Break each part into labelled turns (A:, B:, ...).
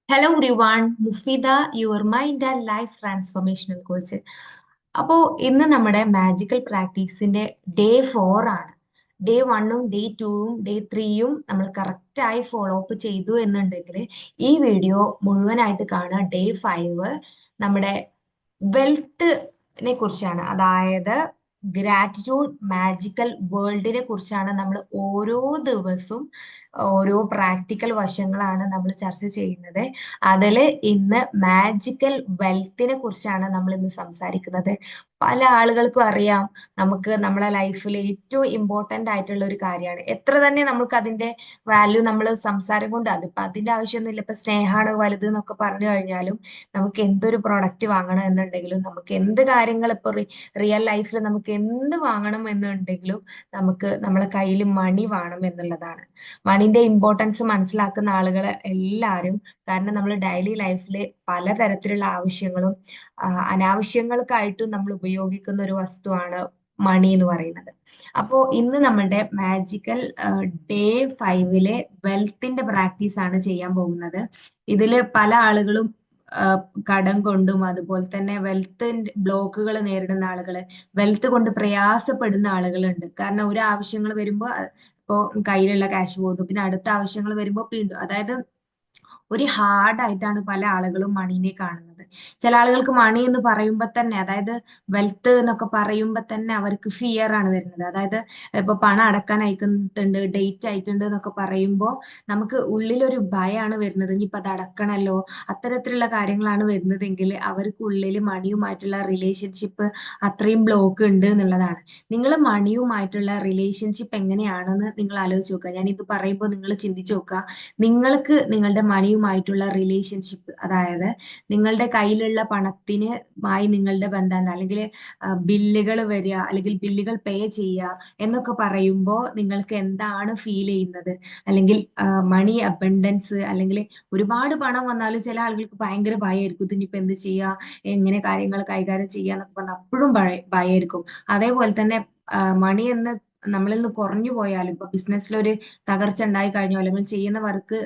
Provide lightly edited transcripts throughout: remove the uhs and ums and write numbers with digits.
A: Hello everyone, Mufida, your mind and life transformational coach. അപ്പോൾ ഇന്ന് നമ്മുടെ മാജിക്കൽ പ്രാക്ടീസിന്റെ ഡേ 4 ആണ്. ഡേ 1ഉം ഡേ 2ഉം ഡേ 3യും നമ്മൾ കറക്റ്റായി ഫോളോ അപ്പ് ചെയ്തു എന്നുണ്ടെങ്കിൽ ഈ വീഡിയോ മുഴുവനായിട്ട് കാണുക. ഡേ 5 നമ്മുടെ വെൽത്തിനെ കുറിച്ചാണ്, അതായത് ഗ്രാറ്റിറ്റ്യൂഡ് മാജിക്കൽ വേൾഡിനെ കുറിച്ചാണ്. നമ്മൾ ഓരോ ദിവസവും ഓരോ പ്രാക്ടിക്കൽ വശങ്ങളാണ് നമ്മൾ ചർച്ച ചെയ്യുന്നത്. അതിൽ ഇന്ന് മാജിക്കൽ വെൽത്തിനെ കുറിച്ചാണ് നമ്മൾ ഇന്ന് സംസാരിക്കുന്നത്. പല ആളുകൾക്കും അറിയാം, നമുക്ക് നമ്മളെ ലൈഫിൽ ഏറ്റവും ഇമ്പോർട്ടന്റ് ആയിട്ടുള്ള ഒരു കാര്യമാണ്. എത്ര തന്നെ നമുക്ക് അതിന്റെ വാല്യൂ നമ്മൾ സംസാരം കൊണ്ട്, അതിപ്പോ അതിന്റെ ആവശ്യമൊന്നുമില്ല. ഇപ്പൊ സ്നേഹമാണ് വലുത് എന്നൊക്കെ പറഞ്ഞു കഴിഞ്ഞാലും, നമുക്ക് എന്തൊരു പ്രൊഡക്റ്റ് വാങ്ങണം എന്നുണ്ടെങ്കിലും, നമുക്ക് എന്ത് കാര്യങ്ങൾ ഇപ്പൊ റിയൽ ലൈഫിൽ നമുക്ക് എന്ത് വാങ്ങണം എന്നുണ്ടെങ്കിലും നമുക്ക് നമ്മളെ കയ്യിൽ മണി വേണം എന്നുള്ളതാണ്. മണിന്റെ ഇമ്പോർട്ടൻസ് മനസ്സിലാക്കുന്ന ആളുകൾ എല്ലാവരും, കാരണം നമ്മൾ ഡെയിലി ലൈഫിൽ പലതരത്തിലുള്ള ആവശ്യങ്ങളും അനാവശ്യങ്ങൾക്കായിട്ടും നമ്മൾ ഉപയോഗിക്കുന്ന ഒരു വസ്തുവാണ് മണി എന്ന് പറയുന്നത്. അപ്പോ ഇന്ന് നമ്മളുടെ മാജിക്കൽ ഡേ 5 വെൽത്തിന്റെ പ്രാക്ടീസ് ആണ് ചെയ്യാൻ പോകുന്നത്. ഇതില് പല ആളുകളും കടം കൊണ്ടും അതുപോലെ തന്നെ വെൽത്ത് ബ്ലോക്കുകൾ നേരിടുന്ന ആളുകള്, വെൽത്ത് കൊണ്ട് പ്രയാസപ്പെടുന്ന ആളുകളുണ്ട്. കാരണം ഒരു ആവശ്യങ്ങൾ വരുമ്പോ ഇപ്പോ കയ്യിലുള്ള ക്യാഷ് പോകുന്നു, പിന്നെ അടുത്ത ആവശ്യങ്ങൾ വരുമ്പോ വീണ്ടും, അതായത് ഒരു ഹാർഡ് ആയിട്ടാണ് പല ആളുകളും മണീനെ കാണുന്നത്. ചില ആളുകൾക്ക് മണി എന്ന് പറയുമ്പോൾ തന്നെ, അതായത് വെൽത്ത് എന്നൊക്കെ പറയുമ്പോൾ തന്നെ അവർക്ക് ഫിയർ ആണ് വരുന്നത്. അതായത് ഇപ്പൊ പണം അടക്കാൻ അയക്കുന്നുണ്ട്, ഡേറ്റ് ആയിട്ടുണ്ട് എന്നൊക്കെ പറയുമ്പോൾ നമുക്ക് ഉള്ളിലൊരു ഭയമാണ് വരുന്നത്. ഇനിയിപ്പൊ അത് അടക്കണല്ലോ, അത്തരത്തിലുള്ള കാര്യങ്ങളാണ് വരുന്നതെങ്കിൽ അവർക്ക് ഉള്ളിൽ മണിയുമായിട്ടുള്ള റിലേഷൻഷിപ്പ് അത്രയും ബ്ലോക്ക് ഉണ്ട് എന്നുള്ളതാണ്. നിങ്ങൾ മണിയുമായിട്ടുള്ള റിലേഷൻഷിപ്പ് എങ്ങനെയാണെന്ന് നിങ്ങൾ ആലോചിച്ച് നോക്കുക. ഞാൻ ഇത് പറയുമ്പോൾ നിങ്ങൾ ചിന്തിച്ചു നോക്കുക, നിങ്ങൾക്ക് നിങ്ങളുടെ മണിയുമായിട്ടുള്ള റിലേഷൻഷിപ്പ്, അതായത് നിങ്ങളുടെ കയ്യിലുള്ള പണത്തിനുമായി നിങ്ങളുടെ ബന്ധം എന്താ, അല്ലെങ്കിൽ ബില്ലുകൾ വരിക, അല്ലെങ്കിൽ ബില്ലുകൾ പേ ചെയ്യുക എന്നൊക്കെ പറയുമ്പോൾ നിങ്ങൾക്ക് എന്താണ് ഫീൽ ചെയ്യുന്നത്? അല്ലെങ്കിൽ മണി അബണ്ടൻസ്, അല്ലെങ്കിൽ ഒരുപാട് പണം വന്നാലും ചില ആളുകൾക്ക് ഭയങ്കര ഭയമായിരിക്കും, ഇതിനിപ്പോ എന്ത് ചെയ്യാ, എങ്ങനെ കാര്യങ്ങൾ കൈകാര്യം ചെയ്യാന്നൊക്കെ പറഞ്ഞാൽ അപ്പോഴും ഭയമായിരിക്കും. അതേപോലെ തന്നെ മണി എന്ന് നമ്മളിൽ നിന്ന് കുറഞ്ഞു പോയാലും, ഇപ്പൊ ബിസിനസ്സിൽ ഒരു തകർച്ച ഉണ്ടായി കഴിഞ്ഞോ, അല്ലെങ്കിൽ ചെയ്യുന്ന വർക്ക്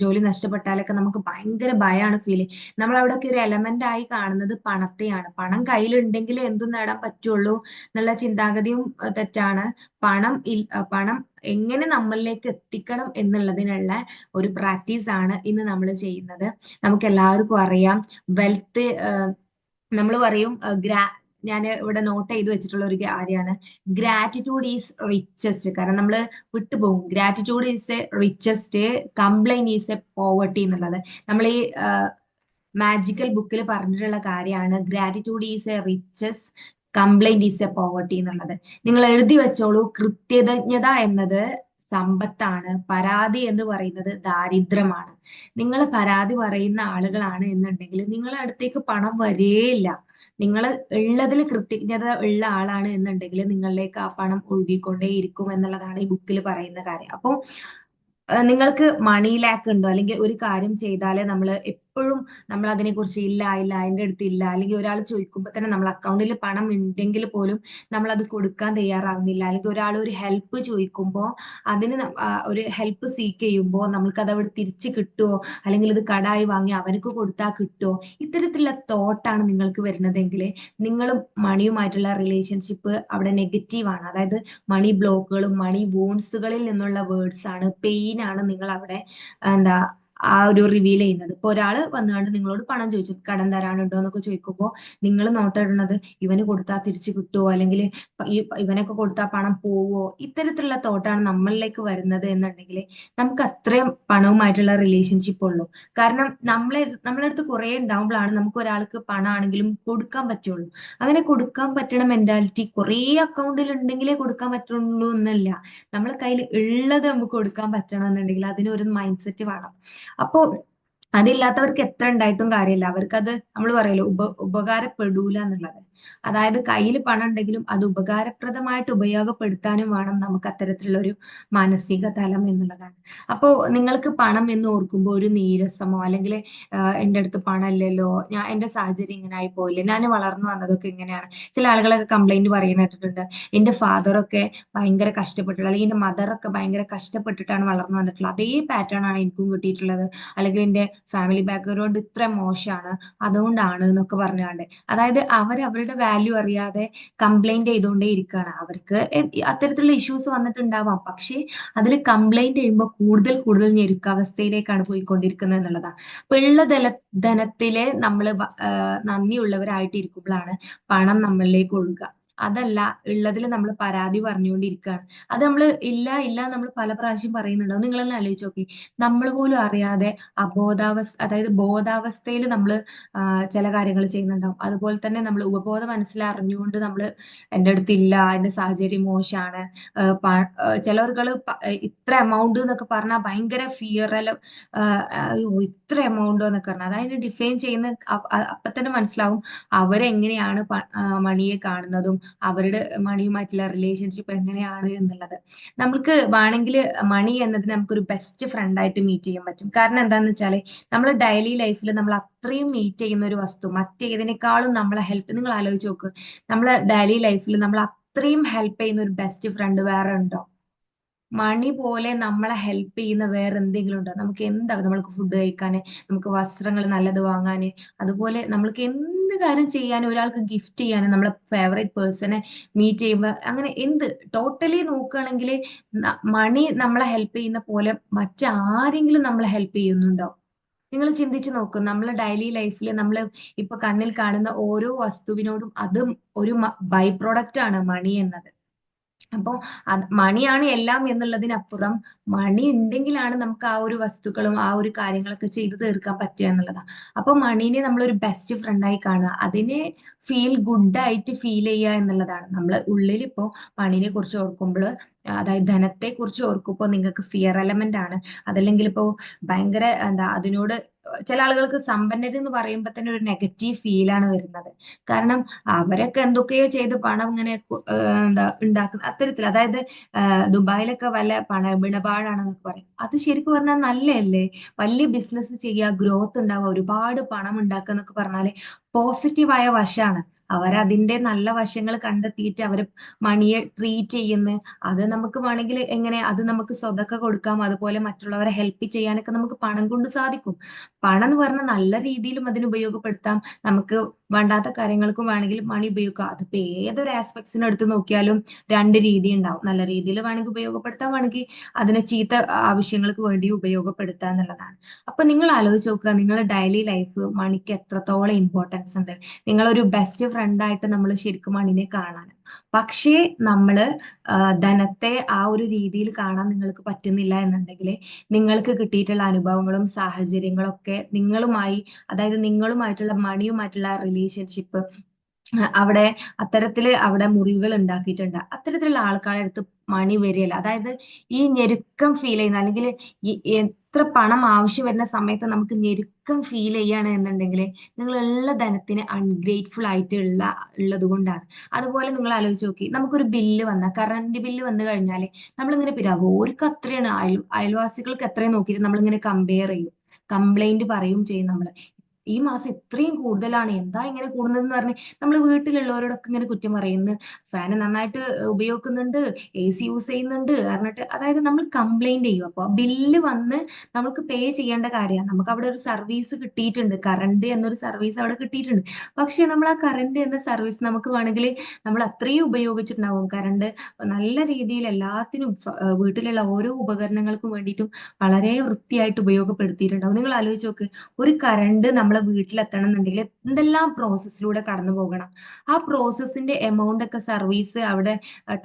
A: ജോലി നഷ്ടപ്പെട്ടാലൊക്കെ നമുക്ക് ഭയങ്കര ഭയമാണ് ഫീൽ. നമ്മൾ അവിടെയൊക്കെ ഒരു എലമെന്റ് ആയി കാണുന്നത് പണത്തെയാണ്. പണം കയ്യിലുണ്ടെങ്കിൽ എന്തും നേടാൻ പറ്റുള്ളൂ എന്നുള്ള ചിന്താഗതിയും തെറ്റാണ്. പണം എങ്ങനെ നമ്മളിലേക്ക് എത്തിക്കണം എന്നുള്ളതിനുള്ള ഒരു പ്രാക്ടീസ് ആണ് ഇന്ന് നമ്മൾ ചെയ്യുന്നത്. നമുക്ക് എല്ലാവർക്കും അറിയാം, വെൽത്ത്, നമ്മൾ പറയും ഞാൻ ഇവിടെ നോട്ട് ചെയ്ത് വെച്ചിട്ടുള്ള ഒരു കാര്യമാണ്, ഗ്രാറ്റിറ്റ്യൂഡ് ഈസ് റിച്ചസ്റ്റ്. കാരണം നമ്മൾ വിട്ടുപോകും, gratitude is A richest, complaint is A poverty എന്നുള്ളത്. നമ്മൾ ഈ മാജിക്കൽ ബുക്കിൽ പറഞ്ഞിട്ടുള്ള കാര്യമാണ്, gratitude is A riches, complaint is A poverty എന്നുള്ളത്. നിങ്ങൾ എഴുതി വെച്ചോളൂ. കൃത്യജ്ഞത എന്നത് സമ്പത്താണ്, പരാതി എന്ന് പറയുന്നത് ദാരിദ്ര്യമാണ്. നിങ്ങൾ പരാതി പറയുന്ന ആളുകളാണ് എന്നുണ്ടെങ്കിൽ നിങ്ങളെ അടുത്തേക്ക് പണം വരേയില്ല. നിങ്ങൾ ഉള്ളതിൽ കൃത്യജ്ഞത ഉള്ള ആളാണ് എന്നുണ്ടെങ്കിൽ നിങ്ങളിലേക്ക് ആ പണം ഒഴുകിക്കൊണ്ടേയിരിക്കും എന്നുള്ളതാണ് ഈ ബുക്കിൽ പറയുന്ന കാര്യം. അപ്പോൾ നിങ്ങൾക്ക് മണി ലാക്ക് ഉണ്ടോ, അല്ലെങ്കിൽ ഒരു കാര്യം ചെയ്താലേ നമ്മൾ എപ്പോഴും നമ്മൾ അതിനെക്കുറിച്ച് ഇല്ല ഇല്ല എൻ്റെ അടുത്ത് ഇല്ല, അല്ലെങ്കിൽ ഒരാൾ ചോദിക്കുമ്പോൾ തന്നെ നമ്മൾ അക്കൗണ്ടിൽ പണം ഉണ്ടെങ്കിൽ പോലും നമ്മൾ അത് കൊടുക്കാൻ തയ്യാറാവുന്നില്ല, അല്ലെങ്കിൽ ഒരാൾ ഒരു ഹെൽപ്പ് ചോദിക്കുമ്പോൾ അതിന് ഒരു ഹെൽപ്പ് സീക്ക് ചെയ്യുമ്പോൾ നമ്മൾക്ക് അത് അവിടെ തിരിച്ച് കിട്ടുമോ, അല്ലെങ്കിൽ ഇത് കടായി വാങ്ങി അവനക്ക് കൊടുത്താൽ കിട്ടുമോ, ഇത്തരത്തിലുള്ള തോട്ടാണ് നിങ്ങൾക്ക് വരുന്നതെങ്കിൽ നിങ്ങളും മണിയുമായിട്ടുള്ള റിലേഷൻഷിപ്പ് അവിടെ നെഗറ്റീവ് ആണ്. അതായത് മണി ബ്ലോക്കുകളും മണി വോൺസുകളിൽ നിന്നുള്ള വേർഡ്സ് ആണ്, പെയിൻ ആണ് നിങ്ങൾ അവിടെ എന്താ ആ ഒരു റിവീൽ ചെയ്യുന്നത്. ഇപ്പൊ ഒരാള് വന്നുകൊണ്ട് നിങ്ങളോട് പണം ചോദിച്ചു, കടം തരാനുണ്ടോ എന്നൊക്കെ ചോദിക്കുമ്പോൾ നിങ്ങൾ നോട്ടിടുന്നത് ഇവന് കൊടുത്താൽ തിരിച്ചു കിട്ടുമോ, അല്ലെങ്കിൽ ഇവനൊക്കെ കൊടുത്താൽ പണം പോവോ, ഇത്തരത്തിലുള്ള തോട്ടാണ് നമ്മളിലേക്ക് വരുന്നത് എന്നുണ്ടെങ്കിൽ നമുക്ക് അത്രയും പണവുമായിട്ടുള്ള റിലേഷൻഷിപ്പ് ഉള്ളൂ. കാരണം നമ്മളെ അടുത്ത് കുറെ ഉണ്ടാവുമ്പോഴാണ് നമുക്ക് ഒരാൾക്ക് പണമാണെങ്കിലും കൊടുക്കാൻ പറ്റുള്ളൂ. അങ്ങനെ കൊടുക്കാൻ പറ്റണ മെന്റാലിറ്റി കുറെ അക്കൗണ്ടിൽ ഉണ്ടെങ്കിലേ കൊടുക്കാൻ പറ്റുള്ളൂ എന്നല്ല, നമ്മളെ കയ്യിൽ ഉള്ളത് നമുക്ക് കൊടുക്കാൻ പറ്റണം എന്നുണ്ടെങ്കിൽ അതിനൊരു മൈൻഡ് സെറ്റ് വേണം. അപ്പോ അതില്ലാത്തവർക്ക് എത്ര ഉണ്ടായിട്ടും കാര്യമില്ല, അവർക്കത് നമ്മൾ പറയല്ലോ ഉപകാരപ്പെടൂല എന്നുള്ളത്. അതായത് കയ്യിൽ പണം ഉണ്ടെങ്കിലും അത് ഉപകാരപ്രദമായിട്ട് ഉപയോഗപ്പെടുത്താനും വേണം നമുക്ക് അത്തരത്തിലുള്ള ഒരു മാനസിക തലം എന്നുള്ളതാണ്. അപ്പോ നിങ്ങൾക്ക് പണം എന്ന് ഓർക്കുമ്പോൾ ഒരു നീരസമോ അല്ലെങ്കിൽ എൻ്റെ അടുത്ത് പണം ഇല്ലല്ലോ, എന്റെ സാഹചര്യം ഇങ്ങനെ ആയി പോയില്ലേ, ഞാൻ വളർന്നു വന്നതൊക്കെ ഇങ്ങനെയാണ്. ചില ആളുകളൊക്കെ കംപ്ലൈന്റ് പറയുന്ന കേട്ടിട്ടുണ്ട്, എന്റെ ഫാദറൊക്കെ ഭയങ്കര കഷ്ടപ്പെട്ടിട്ടുള്ളത്, അല്ലെങ്കിൽ എന്റെ മദറൊക്കെ ഭയങ്കര കഷ്ടപ്പെട്ടിട്ടാണ് വളർന്നു വന്നിട്ടുള്ളത്, അതേ പാറ്റേൺ ആണ് എനിക്കും കിട്ടിയിട്ടുള്ളത്, അല്ലെങ്കിൽ എന്റെ ഫാമിലി ബാക്ക്ഗ്രൗണ്ട് ഇത്ര മോശമാണ് അതുകൊണ്ടാണ് എന്നൊക്കെ പറഞ്ഞാണ്ട്, അതായത് അവരുടെ വാല്യൂ അറിയാതെ കംപ്ലൈന്റ് ചെയ്തുകൊണ്ടേ ഇരിക്കുകയാണ്. അവർക്ക് അത്തരത്തിലുള്ള ഇഷ്യൂസ് വന്നിട്ടുണ്ടാവാം, പക്ഷേ അതിൽ കംപ്ലൈന്റ് ചെയ്യുമ്പോൾ കൂടുതൽ കൂടുതൽ ഞെരുക്കാവസ്ഥയിലേക്കാണ് പോയിക്കൊണ്ടിരിക്കുന്നത് എന്നുള്ളതാണ്. അപ്പൊ ഉള്ള ധനത്തിലെ നമ്മൾ നന്ദിയുള്ളവരായിട്ട് ഇരിക്കുമ്പോഴാണ് പണം നമ്മളിലേക്ക് ഒഴുകുക. അതല്ല, ഉള്ളതിൽ നമ്മൾ പരാതി പറഞ്ഞുകൊണ്ടിരിക്കുകയാണ്. അത് നമ്മൾ ഇല്ല ഇല്ല നമ്മൾ പല പ്രാവശ്യം പറയുന്നുണ്ടാവും. നിങ്ങളെല്ലാം ആലോചിച്ച് നോക്കി, നമ്മൾ പോലും അറിയാതെ അതായത് ബോധാവസ്ഥയിൽ നമ്മൾ ചില കാര്യങ്ങൾ ചെയ്യുന്നുണ്ടാവും. അതുപോലെ തന്നെ നമ്മൾ ഉപബോധ മനസ്സിൽ അറിഞ്ഞുകൊണ്ട് നമ്മൾ എൻ്റെ അടുത്തില്ല, എന്റെ സാഹചര്യം മോശമാണ്, ചിലവർകൾ ഇത്ര എമൗണ്ട് എന്നൊക്കെ പറഞ്ഞാൽ ഭയങ്കര ഫിയറൽ, അയ്യോ ഇത്ര എമൗണ്ടോ എന്നൊക്കെ പറഞ്ഞാൽ അതായത് ഡിഫൈൻ ചെയ്യുന്ന അപ്പൊ തന്നെ മനസ്സിലാവും അവരെങ്ങനെയാണ് മണിയെ കാണുന്നതും അവരുടെ മണിയുമായിട്ടുള്ള റിലേഷൻഷിപ്പ് എങ്ങനെയാണ് എന്നുള്ളത്. നമുക്ക് വേണമെങ്കിൽ മണി എന്നതിന് നമുക്കൊരു ബെസ്റ്റ് ഫ്രണ്ട് ആയിട്ട് മീറ്റ് ചെയ്യാൻ പറ്റും. കാരണം എന്താന്ന് വെച്ചാല് നമ്മൾ ഡെയിലി ലൈഫിൽ നമ്മൾ അത്രയും മീറ്റ് ചെയ്യുന്ന ഒരു വസ്തു മറ്റേതിനേക്കാളും നമ്മളെ ഹെൽപ്പ്, നിങ്ങൾ ആലോചിച്ച് നോക്ക്, നമ്മളെ ഡെയിലി ലൈഫിൽ നമ്മൾ അത്രയും ഹെൽപ്പ് ചെയ്യുന്ന ഒരു ബെസ്റ്റ് ഫ്രണ്ട് വേറെ ഉണ്ടോ? മണി പോലെ നമ്മളെ ഹെൽപ്പ് ചെയ്യുന്ന വേറെ എന്തെങ്കിലും ഉണ്ടോ? നമുക്ക് എന്താ, നമ്മൾക്ക് ഫുഡ് കഴിക്കാന്, നമുക്ക് വസ്ത്രങ്ങൾ നല്ലത് വാങ്ങാന്, അതുപോലെ നമ്മൾക്ക് എന്ത് കാര്യം ചെയ്യാനും, ഒരാൾക്ക് ഗിഫ്റ്റ് ചെയ്യാനും, നമ്മളെ ഫേവറേറ്റ് പേഴ്സണെ മീറ്റ് ചെയ്യുമ്പോൾ അങ്ങനെ എന്ത് ടോട്ടലി നോക്കുകയാണെങ്കിൽ മണി നമ്മളെ ഹെൽപ്പ് ചെയ്യുന്ന പോലെ മറ്റാരെങ്കിലും നമ്മളെ ഹെൽപ്പ് ചെയ്യുന്നുണ്ടോ? നിങ്ങൾ ചിന്തിച്ച് നോക്കും, നമ്മളെ ഡെയിലി ലൈഫിൽ നമ്മൾ ഇപ്പൊ കണ്ണിൽ കാണുന്ന ഓരോ വസ്തുവിനോടും അതും ഒരു ബൈ പ്രൊഡക്റ്റ് ആണ് മണി എന്നത്. അപ്പോ അത് മണിയാണ് എല്ലാം എന്നുള്ളതിനപ്പുറം മണി ഉണ്ടെങ്കിലാണ് നമുക്ക് ആ ഒരു വസ്തുക്കളും ആ ഒരു കാര്യങ്ങളൊക്കെ ചെയ്തു തീർക്കാൻ പറ്റുക എന്നുള്ളതാണ്. അപ്പൊ മണീനെ നമ്മളൊരു ബെസ്റ്റ് ഫ്രണ്ടായി കാണുക, അതിനെ ഫീൽ ഗുഡ് ആയിട്ട് ഫീൽ ചെയ്യുക എന്നുള്ളതാണ്. നമ്മൾ ഉള്ളിൽ ഇപ്പോ മണിനെ കുറിച്ച് ഓർക്കുമ്പോൾ, അതായത് ധനത്തെ കുറിച്ച് ഓർക്കുമ്പോൾ നിങ്ങൾക്ക് ഫിയർ എലമെന്റ് ആണ്, അതല്ലെങ്കിൽ ഇപ്പോ ഭയങ്കര എന്താ അതിനോട് ചില ആളുകൾക്ക് സമ്പന്നര് എന്ന് പറയുമ്പോൾ തന്നെ ഒരു നെഗറ്റീവ് ഫീലാണ് വരുന്നത്. കാരണം അവരൊക്കെ എന്തൊക്കെയോ ചെയ്ത് പണം ഇങ്ങനെ എന്താ ഉണ്ടാക്കുന്ന അത്തരത്തിൽ, അതായത് ദുബായിലൊക്കെ വല്ല പണമിടപാടാണെന്നൊക്കെ പറയും. അത് ശരിക്കും പറഞ്ഞാൽ നല്ലതല്ലേ? വലിയ ബിസിനസ് ചെയ്യുക, ഗ്രോത്ത് ഉണ്ടാവുക, ഒരുപാട് പണം ഉണ്ടാക്കുക എന്നൊക്കെ പറഞ്ഞാല് പോസിറ്റീവായ വശമാണ്. അവരതിന്റെ നല്ല വശങ്ങൾ കണ്ടെത്തിയിട്ട് അവര് മണിയെ ട്രീറ്റ് ചെയ്യുന്നു. അത് നമുക്ക് വേണമെങ്കിൽ എങ്ങനെ അത് നമുക്ക് സ്വതൊക്കെ കൊടുക്കാം, അതുപോലെ മറ്റുള്ളവരെ ഹെൽപ്പ് ചെയ്യാനൊക്കെ നമുക്ക് പണം കൊണ്ട് സാധിക്കും. പണം എന്ന് പറഞ്ഞാൽ നല്ല രീതിയിലും അതിന് ഉപയോഗപ്പെടുത്താം, നമുക്ക് വേണ്ടാത്ത കാര്യങ്ങൾക്കും വേണമെങ്കിൽ മണി ഉപയോഗിക്കാം. അതിപ്പോ ഏതൊരു ആസ്പെക്ട്സിനെ എടുത്ത് നോക്കിയാലും രണ്ട് രീതി ഉണ്ടാവും. നല്ല രീതിയിൽ വേണമെങ്കിൽ ഉപയോഗപ്പെടുത്താൻ, വേണമെങ്കിൽ അതിനെ ചീത്ത ആവശ്യങ്ങൾക്ക് വേണ്ടി ഉപയോഗപ്പെടുത്തുക എന്നുള്ളതാണ്. അപ്പൊ നിങ്ങൾ ആലോചിച്ച് നോക്കുക, നിങ്ങളുടെ ഡെയിലി ലൈഫ് മണിക്ക് എത്രത്തോളം ഇമ്പോർട്ടൻസ് ഉണ്ട്. നിങ്ങളൊരു ബെസ്റ്റ് ഫ്രണ്ട് ആയിട്ട് നമ്മൾ ശരിക്കും മണിനെ കാണാൻ, പക്ഷേ നമ്മള് ധനത്തെ ആ ഒരു രീതിയിൽ കാണാൻ നിങ്ങൾക്ക് പറ്റുന്നില്ല എന്നുണ്ടെങ്കിൽ നിങ്ങൾക്ക് കിട്ടിയിട്ടുള്ള അനുഭവങ്ങളും സാഹചര്യങ്ങളും ഒക്കെ നിങ്ങളുമായി, അതായത് നിങ്ങളുമായിട്ടുള്ള മണിയുമായിട്ടുള്ള റിലേഷൻഷിപ്പ് അവിടെ അവിടെ മുറിവുകൾ ഉണ്ടാക്കിയിട്ടുണ്ട്. അത്തരത്തിലുള്ള ആൾക്കാരുടെ അടുത്ത് മണി വരികയില്ല. അതായത് ഈ ഞെരുക്കം ഫീൽ ചെയ്യുന്ന, അല്ലെങ്കിൽ ഈ എത്ര പണം ആവശ്യം വരുന്ന സമയത്ത് നമുക്ക് ഞെരുക്കം ഫീൽ ചെയ്യാണ് എന്നുണ്ടെങ്കിൽ നിങ്ങൾ ഉള്ള ധനത്തിന് അൺഗ്രേറ്റ്ഫുൾ ആയിട്ട് ഉള്ളത് കൊണ്ടാണ്. അതുപോലെ നിങ്ങൾ ആലോചിച്ച് നോക്കി, നമുക്കൊരു ബില്ല് കറണ്ട് ബില്ല് വന്നു കഴിഞ്ഞാൽ നമ്മളിങ്ങനെ പിരാകും, ഓർക്ക് അത്രയാണ്, അയൽവാസികൾക്ക് എത്രയും നോക്കിയിട്ട് നമ്മളിങ്ങനെ കമ്പയർ ചെയ്യും, കംപ്ലൈന്റ് പറയും ചെയ്യും. നമ്മൾ ഈ മാസം ഇത്രയും കൂടുതലാണ്, എന്താ ഇങ്ങനെ കൂടുന്നതെന്ന് പറഞ്ഞ് നമ്മൾ വീട്ടിലുള്ളവരോടൊക്കെ ഇങ്ങനെ കുറ്റം പറയുന്നു. ഫാന് നന്നായിട്ട് ഉപയോഗിക്കുന്നുണ്ട്, AC യൂസ് ചെയ്യുന്നുണ്ട് പറഞ്ഞിട്ട്, അതായത് നമ്മൾ കംപ്ലൈന്റ് ചെയ്യും. അപ്പോൾ ബില്ല് വന്ന് നമുക്ക് പേ ചെയ്യേണ്ട കാര്യമാണ്, നമുക്ക് അവിടെ ഒരു സർവീസ് കിട്ടിയിട്ടുണ്ട്, കറണ്ട് എന്നൊരു സർവീസ് അവിടെ കിട്ടിയിട്ടുണ്ട്. പക്ഷെ നമ്മൾ ആ കറണ്ട് എന്ന സർവീസ് നമുക്ക് വേണമെങ്കിൽ നമ്മൾ അത്രയും ഉപയോഗിച്ചിട്ടുണ്ടാവും. കറണ്ട് നല്ല രീതിയിൽ എല്ലാത്തിനും വീട്ടിലുള്ള ഓരോ ഉപകരണങ്ങൾക്കും വേണ്ടിയിട്ടും വളരെ വൃത്തിയായിട്ട് ഉപയോഗപ്പെടുത്തിയിട്ടുണ്ടാവും. നിങ്ങൾ ആലോചിച്ച് നോക്ക്, ഒരു കറണ്ട് നമ്മളെ വീട്ടിലെത്തണം എന്നുണ്ടെങ്കിൽ എന്തെല്ലാം പ്രോസസ്സിലൂടെ കടന്നു പോകണം. ആ പ്രോസസ്സിന്റെ എമൗണ്ട് ഒക്കെ, സർവീസ് അവിടെ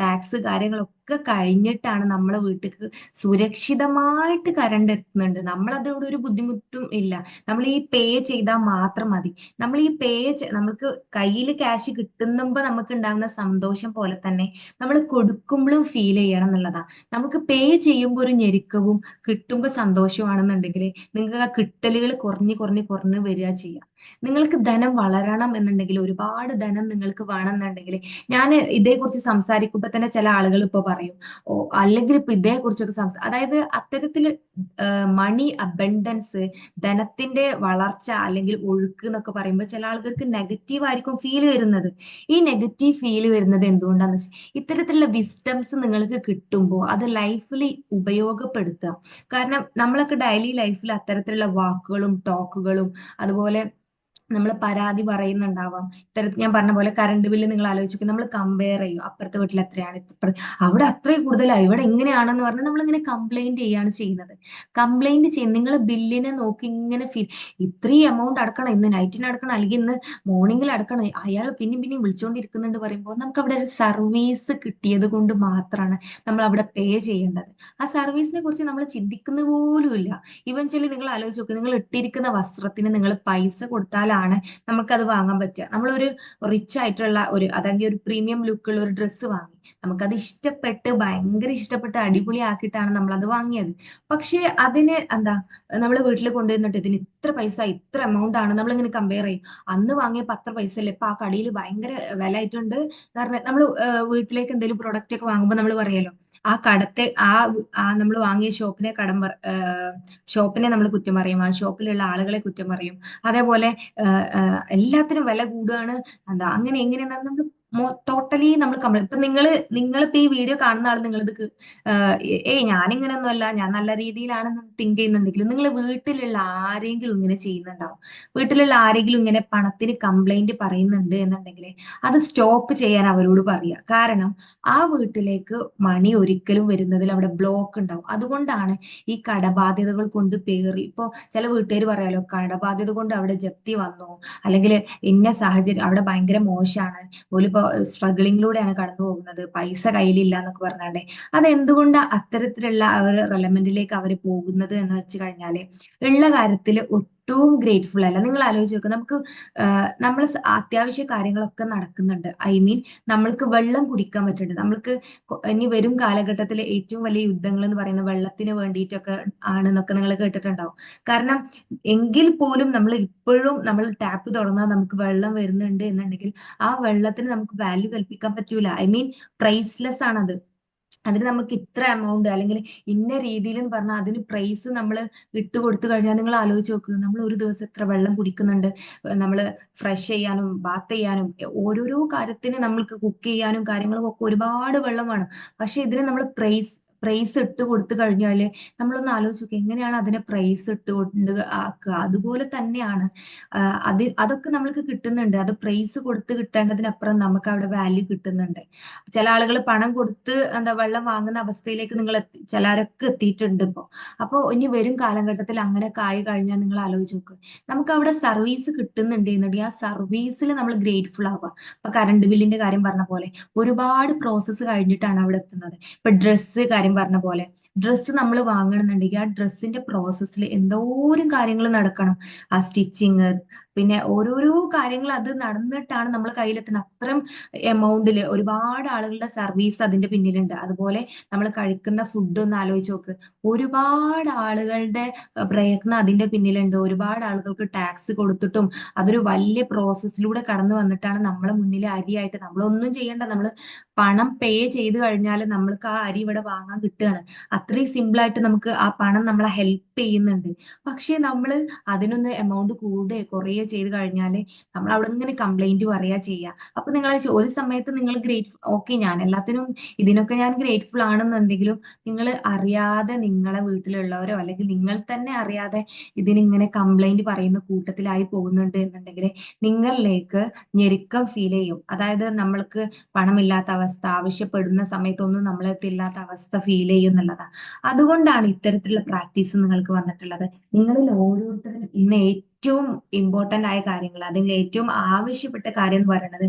A: ടാക്സ് കാര്യങ്ങളൊക്കെ കഴിഞ്ഞിട്ടാണ് നമ്മളെ വീട്ടിലേക്ക് സുരക്ഷിതമായിട്ട് കറണ്ട് എത്തുന്നുണ്ട്. നമ്മൾ അതോട് ഒരു ബുദ്ധിമുട്ടും ഇല്ല, നമ്മൾ ഈ പേ ചെയ്താൽ മാത്രം മതി. നമ്മൾ ഈ നമ്മൾക്ക് കയ്യിൽ ക്യാഷ് കിട്ടുമ്പോ നമുക്ക് ഉണ്ടാകുന്ന സന്തോഷം പോലെ തന്നെ നമ്മൾ കൊടുക്കുമ്പോഴും ഫീൽ ചെയ്യണം എന്നുള്ളതാണ്. നമുക്ക് പേ ചെയ്യുമ്പോൾ ഒരു ഞെരുക്കവും കിട്ടുമ്പോൾ സന്തോഷമാണെന്നുണ്ടെങ്കിൽ നിങ്ങൾക്ക് ആ കിട്ടലുകൾ കുറഞ്ഞ് കുറഞ്ഞ് കുറഞ്ഞ് വരിക ചെയ്യാം. നിങ്ങൾക്ക് ധനം വളരണം എന്നുണ്ടെങ്കിൽ, ഒരുപാട് ധനം നിങ്ങൾക്ക് വേണമെന്നുണ്ടെങ്കിൽ, ഞാൻ ഇതേക്കുറിച്ച് സംസാരിക്കുമ്പോൾ തന്നെ ചില ആളുകൾ ഇപ്പൊ പറയും, ഓ അല്ലെങ്കിൽ ഇപ്പൊ ഇതേക്കുറിച്ചൊക്കെ അതായത് അത്തരത്തിൽ മണി അബണ്ടൻസ്, ധനത്തിന്റെ വളർച്ച അല്ലെങ്കിൽ ഒഴുക്ക് എന്നൊക്കെ പറയുമ്പോൾ ചില ആളുകൾക്ക് നെഗറ്റീവ് ആയിരിക്കും ഫീൽ വരുന്നത്. ഈ നെഗറ്റീവ് ഫീൽ വരുന്നത് എന്തുകൊണ്ടാന്ന് വെച്ചാൽ, ഇത്തരത്തിലുള്ള വിസ്ഡംസ് നിങ്ങൾക്ക് കിട്ടുമ്പോൾ അത് ലൈഫിൽ ഉപയോഗപ്പെടുത്തുക. കാരണം നമ്മളൊക്കെ ഡെയിലി ലൈഫിൽ അത്തരത്തിലുള്ള വാക്കുകളും ടോക്കുകളും, അതുപോലെ നമ്മൾ പരാതി പറയുന്നുണ്ടാവാം. ഇത്തരത്തിൽ ഞാൻ പറഞ്ഞ പോലെ കറണ്ട് ബില്ല് നിങ്ങൾ ആലോചിക്കും, നമ്മൾ കമ്പയർ ചെയ്യും, അപ്പുറത്തെ വീട്ടിൽ എത്രയാണ്, അവിടെ അത്രയും കൂടുതലായി, ഇവിടെ എങ്ങനെയാണെന്ന് പറഞ്ഞാൽ നമ്മൾ ഇങ്ങനെ കംപ്ലൈന്റ് ചെയ്യാണ് ചെയ്യുന്നത്. കംപ്ലൈന്റ് ചെയ്യും, നിങ്ങൾ ബില്ലിനെ നോക്കി ഇങ്ങനെ ഫീൽ, ഇത്രയും എമൗണ്ട് അടക്കണം, ഇന്ന് നൈറ്റിന് അടക്കണം, അല്ലെങ്കിൽ ഇന്ന് മോർണിംഗിൽ അടക്കണം, അയാൾ പിന്നെയും പിന്നെയും വിളിച്ചുകൊണ്ടിരിക്കുന്നുണ്ട് പറയുമ്പോൾ നമുക്ക് അവിടെ ഒരു സർവീസ് കിട്ടിയത് കൊണ്ട് മാത്രമാണ് നമ്മൾ അവിടെ പേ ചെയ്യേണ്ടത്. ആ സർവീസിനെ കുറിച്ച് നമ്മൾ ചിന്തിക്കുന്ന പോലുമില്ല. ഇവൻച്വലി നിങ്ങൾ ആലോചിച്ച് നോക്ക്, നിങ്ങൾ ഇട്ടിരിക്കുന്ന വസ്ത്രത്തിന് നിങ്ങൾ പൈസ കൊടുത്താലാണ് നമുക്കത് വാങ്ങാൻ പറ്റുക. നമ്മളൊരു റിച്ച് ആയിട്ടുള്ള ഒരു, അതെങ്കിൽ ഒരു പ്രീമിയം ലുക്കുള്ള ഒരു ഡ്രസ്സ് വാങ്ങി, നമുക്കത് ഇഷ്ടപ്പെട്ട് ഭയങ്കര ഇഷ്ടപ്പെട്ട് അടിപൊളിയാക്കിയിട്ടാണ് നമ്മൾ അത് വാങ്ങിയത്. പക്ഷെ അതിന് എന്താ, നമ്മൾ വീട്ടിൽ കൊണ്ടുവന്നിട്ട് ഇതിന് ഇത്ര പൈസ, ഇത്ര എമൗണ്ട് ആണ്, നമ്മൾ ഇങ്ങനെ കമ്പയർ ചെയ്യും. അന്ന് വാങ്ങിയപ്പോ അത്ര പൈസ അല്ലേ, ഇപ്പൊ ആ കടയിൽ ഭയങ്കര വില ആയിട്ടുണ്ട്. കാരണം നമ്മൾ വീട്ടിലേക്ക് എന്തെങ്കിലും പ്രൊഡക്റ്റ് ഒക്കെ വാങ്ങുമ്പോൾ നമ്മൾ പറയല്ലോ, ആ കടത്തെ ആ നമ്മൾ വാങ്ങിയ ഷോപ്പിനെ ഷോപ്പിനെ നമ്മൾ കുറ്റം പറയും, ആ ഷോപ്പിലുള്ള ആളുകളെ കുറ്റം പറയും. അതേപോലെ എല്ലാത്തിനും വില കൂടുകയാണ്, എന്താ അങ്ങനെ എങ്ങനെയാ നമ്മൾ ടോട്ടലി നമ്മൾ കംപ്ലൈന്റ്. ഇപ്പൊ നിങ്ങളിപ്പോ ഈ വീഡിയോ കാണുന്ന ആൾ നിങ്ങൾ ഇത് ഏയ് ഞാനിങ്ങനെയൊന്നും അല്ല, ഞാൻ നല്ല രീതിയിലാണെന്ന് തിങ്ക് ചെയ്യുന്നുണ്ടെങ്കിലും, നിങ്ങൾ വീട്ടിലുള്ള ആരെങ്കിലും ഇങ്ങനെ ചെയ്യുന്നുണ്ടാവും. വീട്ടിലുള്ള ആരെങ്കിലും ഇങ്ങനെ പണത്തിന് കംപ്ലൈന്റ് പറയുന്നുണ്ട് എന്നുണ്ടെങ്കിൽ അത് സ്റ്റോപ്പ് ചെയ്യാൻ അവരോട് പറയുക. കാരണം ആ വീട്ടിലേക്ക് മണി ഒരിക്കലും വരുന്നതിൽ അവിടെ ബ്ലോക്ക് ഉണ്ടാവും. അതുകൊണ്ടാണ് ഈ കടബാധ്യതകൾ കൊണ്ട് പേറി, ഇപ്പൊ ചില വീട്ടുകാർ പറയാലോ, കടബാധ്യത കൊണ്ട് അവിടെ ജപ്തി വന്നു, അല്ലെങ്കിൽ ഇന്ന സാഹചര്യം അവിടെ ഭയങ്കര മോശമാണ്, ഓലിപ്പോ സ്ട്രഗിളിങ്ങിലൂടെയാണ് കടന്നു പോകുന്നത്, പൈസ കയ്യിലില്ല എന്നൊക്കെ പറഞ്ഞാണ്ടേ. അത് എന്തുകൊണ്ടാ അത്തരത്തിലുള്ള ആ ഒരു റെലമെന്റിലേക്ക് അവർ പോകുന്നത് എന്ന് വെച്ച് കഴിഞ്ഞാല്, ഉള്ള കാര്യത്തിൽ ഒട്ടും ഗ്രേറ്റ്ഫുൾ അല്ല. നിങ്ങൾ ആലോചിച്ച് നോക്ക്, നമുക്ക് നമ്മൾ അത്യാവശ്യ കാര്യങ്ങളൊക്കെ നടക്കുന്നുണ്ട്. ഐ മീൻ നമ്മൾക്ക് വെള്ളം കുടിക്കാൻ പറ്റുന്നുണ്ട്. നമ്മൾക്ക് ഇനി വരും കാലഘട്ടത്തിലെ ഏറ്റവും വലിയ യുദ്ധങ്ങൾ എന്ന് പറയുന്നത് വെള്ളത്തിന് വേണ്ടിയിട്ടൊക്കെ ആണെന്നൊക്കെ നിങ്ങൾ കേട്ടിട്ടുണ്ടാവും. കാരണം എങ്കിൽ പോലും നമ്മൾ ഇപ്പോഴും നമ്മൾ ടാപ്പ് തുറന്നാൽ നമുക്ക് വെള്ളം വരുന്നുണ്ട് എന്നുണ്ടെങ്കിൽ ആ വെള്ളത്തിന് നമുക്ക് വാല്യൂ കൽപ്പിക്കാൻ പറ്റൂല. ഐ മീൻ പ്രൈസ്ലെസ് ആണത്. അതിന് നമുക്ക് ഇത്ര എമൗണ്ട് അല്ലെങ്കിൽ ഇന്ന രീതിയിൽ എന്ന് പറഞ്ഞാൽ അതിന് പ്രൈസ് നമ്മൾ ഇട്ട് കൊടുത്തു കഴിഞ്ഞാൽ, നിങ്ങൾ ആലോചിച്ച് നോക്ക്, നമ്മൾ ഒരു ദിവസം എത്ര വെള്ളം കുടിക്കുന്നുണ്ട്. നമ്മൾ ഫ്രഷ് ചെയ്യാനും ബാത്ത് ചെയ്യാനും ഓരോരോ കാര്യത്തിന് നമ്മൾക്ക് കുക്ക് ചെയ്യാനും കാര്യങ്ങളും ഒക്കെ ഒരുപാട് വെള്ളം വേണം. പക്ഷെ ഇതിന് നമ്മൾ പ്രൈസ് ഇട്ട് കൊടുത്തു കഴിഞ്ഞാല്, നമ്മളൊന്ന് ആലോചിച്ച് നോക്കുക, എങ്ങനെയാണ് അതിനെ പ്രൈസ് ഇട്ട് കൊണ്ട് ആക്കുക. അതുപോലെ തന്നെയാണ് അതൊക്കെ നമ്മൾക്ക് കിട്ടുന്നുണ്ട്. അത് പ്രൈസ് കൊടുത്ത് കിട്ടേണ്ടതിനപ്പുറം നമുക്ക് അവിടെ വാല്യൂ കിട്ടുന്നുണ്ട്. ചില ആളുകൾ പണം കൊടുത്ത് എന്താ വെള്ളം വാങ്ങുന്ന അവസ്ഥയിലേക്ക് ചിലരൊക്കെ എത്തിയിട്ടുണ്ട് ഇപ്പൊ. അപ്പൊ ഇനി വരും കാലഘട്ടത്തിൽ അങ്ങനെയൊക്കെ ആയി കഴിഞ്ഞാൽ നിങ്ങൾ ആലോചിച്ച് നോക്ക്, നമുക്ക് അവിടെ സർവീസ് കിട്ടുന്നുണ്ട് എന്നുണ്ടെങ്കിൽ ആ സർവീസിൽ നമ്മൾ ഗ്രേറ്റ്ഫുൾ ആവുക. ഇപ്പൊ കറണ്ട് ബില്ലിന്റെ കാര്യം പറഞ്ഞ പോലെ ഒരുപാട് പ്രോസസ്സ് കഴിഞ്ഞിട്ടാണ് അവിടെ എത്തുന്നത്. ഇപ്പൊ ഡ്രസ്സ് കാര്യം പറഞ്ഞ പോലെ, ഡ്രസ്സ് നമ്മൾ വാങ്ങണമെന്നുണ്ടെങ്കിൽ ആ ഡ്രസ്സിന്റെ പ്രോസസ്സിൽ എന്തോരം കാര്യങ്ങൾ നടക്കണം. ആ സ്റ്റിച്ചിങ്, പിന്നെ ഓരോരോ കാര്യങ്ങൾ അത് നടന്നിട്ടാണ് നമ്മൾ കയ്യിലെത്തുന്നത്. അത്രയും എമൗണ്ടിൽ ഒരുപാട് ആളുകളുടെ സർവീസ് അതിന്റെ പിന്നിലുണ്ട്. അതുപോലെ നമ്മൾ കഴിക്കുന്ന ഫുഡ് ഒന്ന് ആലോചിച്ച് നോക്ക്, ഒരുപാട് ആളുകളുടെ പ്രയത്നം അതിന്റെ പിന്നിലുണ്ട്. ഒരുപാട് ആളുകൾക്ക് ടാക്സ് കൊടുത്തിട്ടും അതൊരു വലിയ പ്രോസസ്സിലൂടെ കടന്നു വന്നിട്ടാണ് നമ്മളെ മുന്നിൽ അരിയായിട്ട്, നമ്മളൊന്നും ചെയ്യണ്ട, നമ്മൾ പണം പേ ചെയ്ത് കഴിഞ്ഞാൽ നമ്മൾക്ക് ആ അരി ഇവിടെ വാങ്ങാൻ കിട്ടുകയാണ്. അത്രയും സിമ്പിൾ ആയിട്ട് നമുക്ക് ആ പണം നമ്മളെ ഹെൽപ്പ് ചെയ്യുന്നുണ്ട്. പക്ഷെ നമ്മൾ അതിനൊന്ന് എമൗണ്ട് കൂടുകയോ കുറയോ ചെയ്ത് കഴിഞ്ഞാല് നമ്മൾ അവിടെ ഇങ്ങനെ കംപ്ലൈന്റ് പറയാ ചെയ്യുക. അപ്പൊ നിങ്ങൾ ഒരു സമയത്ത് നിങ്ങൾ ഓക്കെ, ഞാൻ എല്ലാത്തിനും ഇതിനൊക്കെ ഞാൻ ഗ്രേറ്റ്ഫുൾ ആണെന്നുണ്ടെങ്കിലും, നിങ്ങൾ അറിയാതെ നിങ്ങളെ വീട്ടിലുള്ളവരോ അല്ലെങ്കിൽ നിങ്ങൾ തന്നെ അറിയാതെ ഇതിനിങ്ങനെ കംപ്ലൈന്റ് പറയുന്ന കൂട്ടത്തിലായി പോകുന്നുണ്ട് എന്നുണ്ടെങ്കിൽ നിങ്ങളിലേക്ക് ഞെരുക്കം ഫീൽ ചെയ്യും. അതായത് നമ്മൾക്ക് പണമില്ലാത്ത അവസ്ഥ, ആവശ്യപ്പെടുന്ന സമയത്തൊന്നും നമ്മളെത്തില്ലാത്ത അവസ്ഥ ഫീൽ ചെയ്യും എന്നുള്ളതാണ്. അതുകൊണ്ടാണ് ഇത്തരത്തിലുള്ള പ്രാക്ടീസ് നിങ്ങൾക്ക് വന്നിട്ടുള്ളത്. നിങ്ങളിൽ ഓരോരുത്തരും ഇന്ന് ഏറ്റവും ഇമ്പോർട്ടന്റ് ആയ കാര്യങ്ങൾ, അല്ലെങ്കിൽ ഏറ്റവും ആവശ്യപ്പെട്ട കാര്യം എന്ന് പറയുന്നത്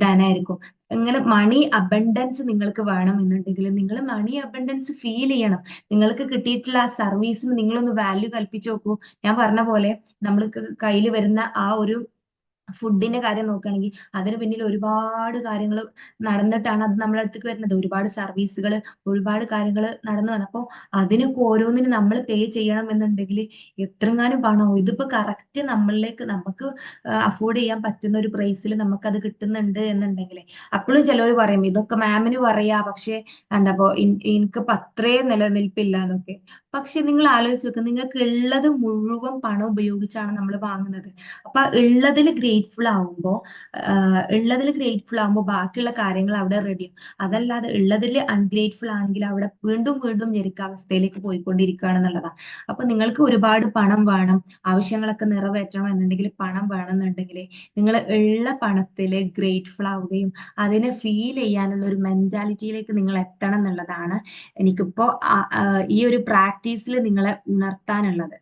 A: ധനമായിരിക്കും. ഇങ്ങനെ മണി അബണ്ടൻസ് നിങ്ങൾക്ക് വേണം എന്നുണ്ടെങ്കിൽ നിങ്ങൾ മണി അബണ്ടൻസ് ഫീൽ ചെയ്യണം. നിങ്ങൾക്ക് കിട്ടിയിട്ടുള്ള ആ സർവീസിന് നിങ്ങളൊന്ന് വാല്യൂ കൽപ്പിച്ചു നോക്കൂ. ഞാൻ പറഞ്ഞ പോലെ നമ്മൾക്ക് കയ്യിൽ വരുന്ന ആ ഒരു ഫുഡിന്റെ കാര്യം നോക്കുകയാണെങ്കിൽ അതിന് പിന്നിൽ ഒരുപാട് കാര്യങ്ങൾ നടന്നിട്ടാണ് അത് നമ്മളെ അടുത്തേക്ക് വരുന്നത്. ഒരുപാട് സർവീസുകൾ, ഒരുപാട് കാര്യങ്ങൾ നടന്നു വന്നത്. അപ്പോൾ അതിനൊക്കെ ഓരോന്നിനും നമ്മൾ പേ ചെയ്യണം എന്നുണ്ടെങ്കിൽ എത്രങ്ങാനും പണമാവും. ഇതിപ്പോ കറക്റ്റ് നമ്മളിലേക്ക് നമുക്ക് അഫോർഡ് ചെയ്യാൻ പറ്റുന്ന ഒരു പ്രൈസിൽ നമുക്കത് കിട്ടുന്നുണ്ട് എന്നുണ്ടെങ്കിൽ, അപ്പോഴും ചിലവർ പറയും ഇതൊക്കെ മാമിന് പറയാ, പക്ഷെ എന്താ ഇപ്പൊ എനിക്കിപ്പോ അത്രയും നിലനിൽപ്പില്ല എന്നൊക്കെ. പക്ഷെ നിങ്ങൾ ആലോചിച്ച് നോക്ക്, നിങ്ങൾക്ക് ഉള്ളത് മുഴുവൻ പണം ഉപയോഗിച്ചാണ് നമ്മൾ വാങ്ങുന്നത്. അപ്പൊ ഉള്ളതിൽ ഗ്രേറ്റ്ഫുൾ ആവുമ്പോ ബാക്കിയുള്ള കാര്യങ്ങൾ അവിടെ റെഡിയും. അതല്ലാതെ ഉള്ളതിൽ അൺഗ്രേറ്റ്ഫുൾ ആണെങ്കിൽ അവിടെ വീണ്ടും വീണ്ടും ഞെരുക്കാവസ്ഥയിലേക്ക് പോയിക്കൊണ്ടിരിക്കുകയാണെന്നുള്ളതാണ്. അപ്പൊ നിങ്ങൾക്ക് ഒരുപാട് പണം വേണം, ആവശ്യങ്ങളൊക്കെ നിറവേറ്റണം എന്നുണ്ടെങ്കിൽ പണം വേണമെന്നുണ്ടെങ്കിൽ നിങ്ങൾ ഉള്ള പണത്തില് ഗ്രേറ്റ്ഫുൾ ആവുകയും അതിനെ ഫീൽ ചെയ്യാനുള്ള ഒരു മെന്റാലിറ്റിയിലേക്ക് നിങ്ങൾ എത്തണം എന്നുള്ളതാണ് എനിക്കിപ്പോ ഈ ഒരു പ്രാക്ടീസിൽ നിങ്ങളെ ഉണർത്താനുള്ളത്.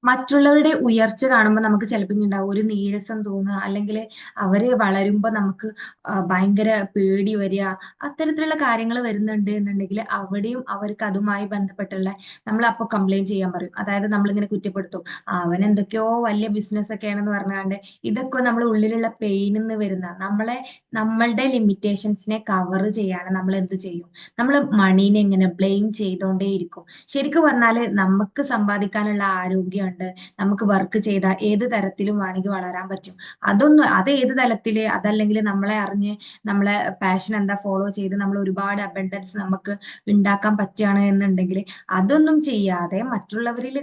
A: മറ്റുള്ളവരുടെ ഉയർച്ച കാണുമ്പോൾ നമുക്ക് ചിലപ്പോൾ ഉണ്ടാവും ഒരു നീരസം തോന്നുക, അല്ലെങ്കിൽ അവര് വളരുമ്പോൾ നമുക്ക് ഭയങ്കര പേടി വരിക, അത്തരത്തിലുള്ള കാര്യങ്ങൾ വരുന്നുണ്ട് എന്നുണ്ടെങ്കിൽ അവിടെയും അവർക്ക് അതുമായി ബന്ധപ്പെട്ടുള്ള നമ്മൾ അപ്പോൾ കംപ്ലൈന്റ് ചെയ്യാൻ പറയും. അതായത് നമ്മളിങ്ങനെ കുറ്റപ്പെടുത്തും, അവൻ എന്തൊക്കെയോ വലിയ ബിസിനസ് ഒക്കെയാണെന്ന് പറഞ്ഞാണ്ട്. ഇതൊക്കെ നമ്മൾ ഉള്ളിലുള്ള പെയിനിൽ നിന്ന് വരുന്ന നമ്മളുടെ ലിമിറ്റേഷൻസിനെ കവർ ചെയ്യാണ് നമ്മൾ എന്ത് ചെയ്യും, നമ്മൾ മണീനെ ഇങ്ങനെ ബ്ലെയിം ചെയ്തോണ്ടേയിരിക്കും. ശരിക്കും പറഞ്ഞാല് നമുക്ക് സമ്പാദിക്കാനുള്ള ആരോഗ്യമുണ്ട്, നമുക്ക് വർക്ക് ചെയ്താൽ ഏത് തരത്തിലും വേണമെങ്കിൽ വളരാൻ പറ്റും. അത് ഏത് തലത്തില്, അതല്ലെങ്കിൽ നമ്മളെ അറിഞ്ഞ് നമ്മളെ പാഷൻ എന്താ ഫോളോ ചെയ്ത് നമ്മൾ ഒരുപാട് അബണ്ടൻസ് നമുക്ക് ഉണ്ടാക്കാൻ പറ്റുകയാണ് എന്നുണ്ടെങ്കിൽ, അതൊന്നും ചെയ്യാതെ മറ്റുള്ളവരിൽ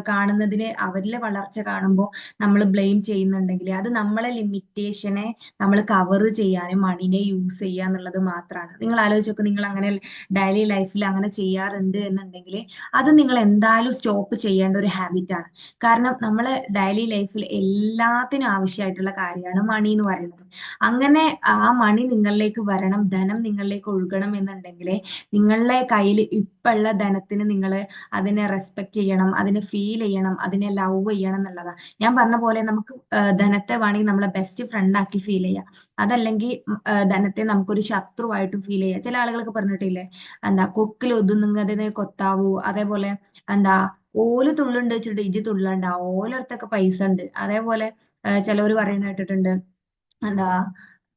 A: കാണുന്നതിന്, അവരിലെ വളർച്ച കാണുമ്പോൾ നമ്മൾ ബ്ലെയിം ചെയ്യുന്നുണ്ടെങ്കിൽ അത് നമ്മളെ ലിമിറ്റേഷനെ നമ്മൾ കവർ ചെയ്യാനും മണിനെ യൂസ് ചെയ്യുക എന്നുള്ളത് മാത്രമാണ്. നിങ്ങൾ ആലോചിച്ച് നോക്ക്, നിങ്ങൾ അങ്ങനെ ഡെയിലി ലൈഫിൽ അങ്ങനെ ചെയ്യാറുണ്ട് എന്നുണ്ടെങ്കിൽ അത് നിങ്ങൾ എന്തായാലും സ്റ്റോപ്പ് ചെയ്യേണ്ട ഒരു ഹാബിറ്റ് ആണ്. കാരണം നമ്മൾ ഡെയിലി ലൈഫിൽ എല്ലാത്തിനും ആവശ്യമായിട്ടുള്ള കാര്യമാണ് മണി എന്ന് പറയുന്നത്. അങ്ങനെ ആ മണി നിങ്ങളിലേക്ക് വരണം, ധനം നിങ്ങളിലേക്ക് ഒഴുകണം എന്നുണ്ടെങ്കിൽ നിങ്ങളുടെ കയ്യിൽ ഇപ്പുള്ള ധനത്തിന് നിങ്ങൾ അതിനെ റെസ്പെക്ട് ചെയ്യണം, അതിനെ ഫീൽ ചെയ്യണം, അതിനെ ലവ് ചെയ്യണം എന്നുള്ളതാണ്. ഞാൻ പറഞ്ഞ പോലെ നമുക്ക് ധനത്തെ വേണമെങ്കിൽ നമ്മളെ ബെസ്റ്റ് ഫ്രണ്ട് ആക്കി ഫീൽ ചെയ്യാം, അതല്ലെങ്കിൽ ധനത്തെ നമുക്കൊരു ശത്രുവായിട്ടും ഫീൽ ചെയ്യാം. ചില ആളുകളൊക്കെ പറഞ്ഞിട്ടില്ലേ, എന്താ കൊക്കിൽ ഒതുങ്ങുന്നതിനെ കൊത്താവൂ, അതേപോലെ എന്താ ഓല് തുള്ളുണ്ട് വെച്ചിട്ട് ഇജ്ജ് തുള്ളണ്ട, ഓലടുത്തൊക്കെ പൈസ ഉണ്ട്. അതേപോലെ ചിലവര് പറയുന്ന കേട്ടിട്ടുണ്ട്, എന്താ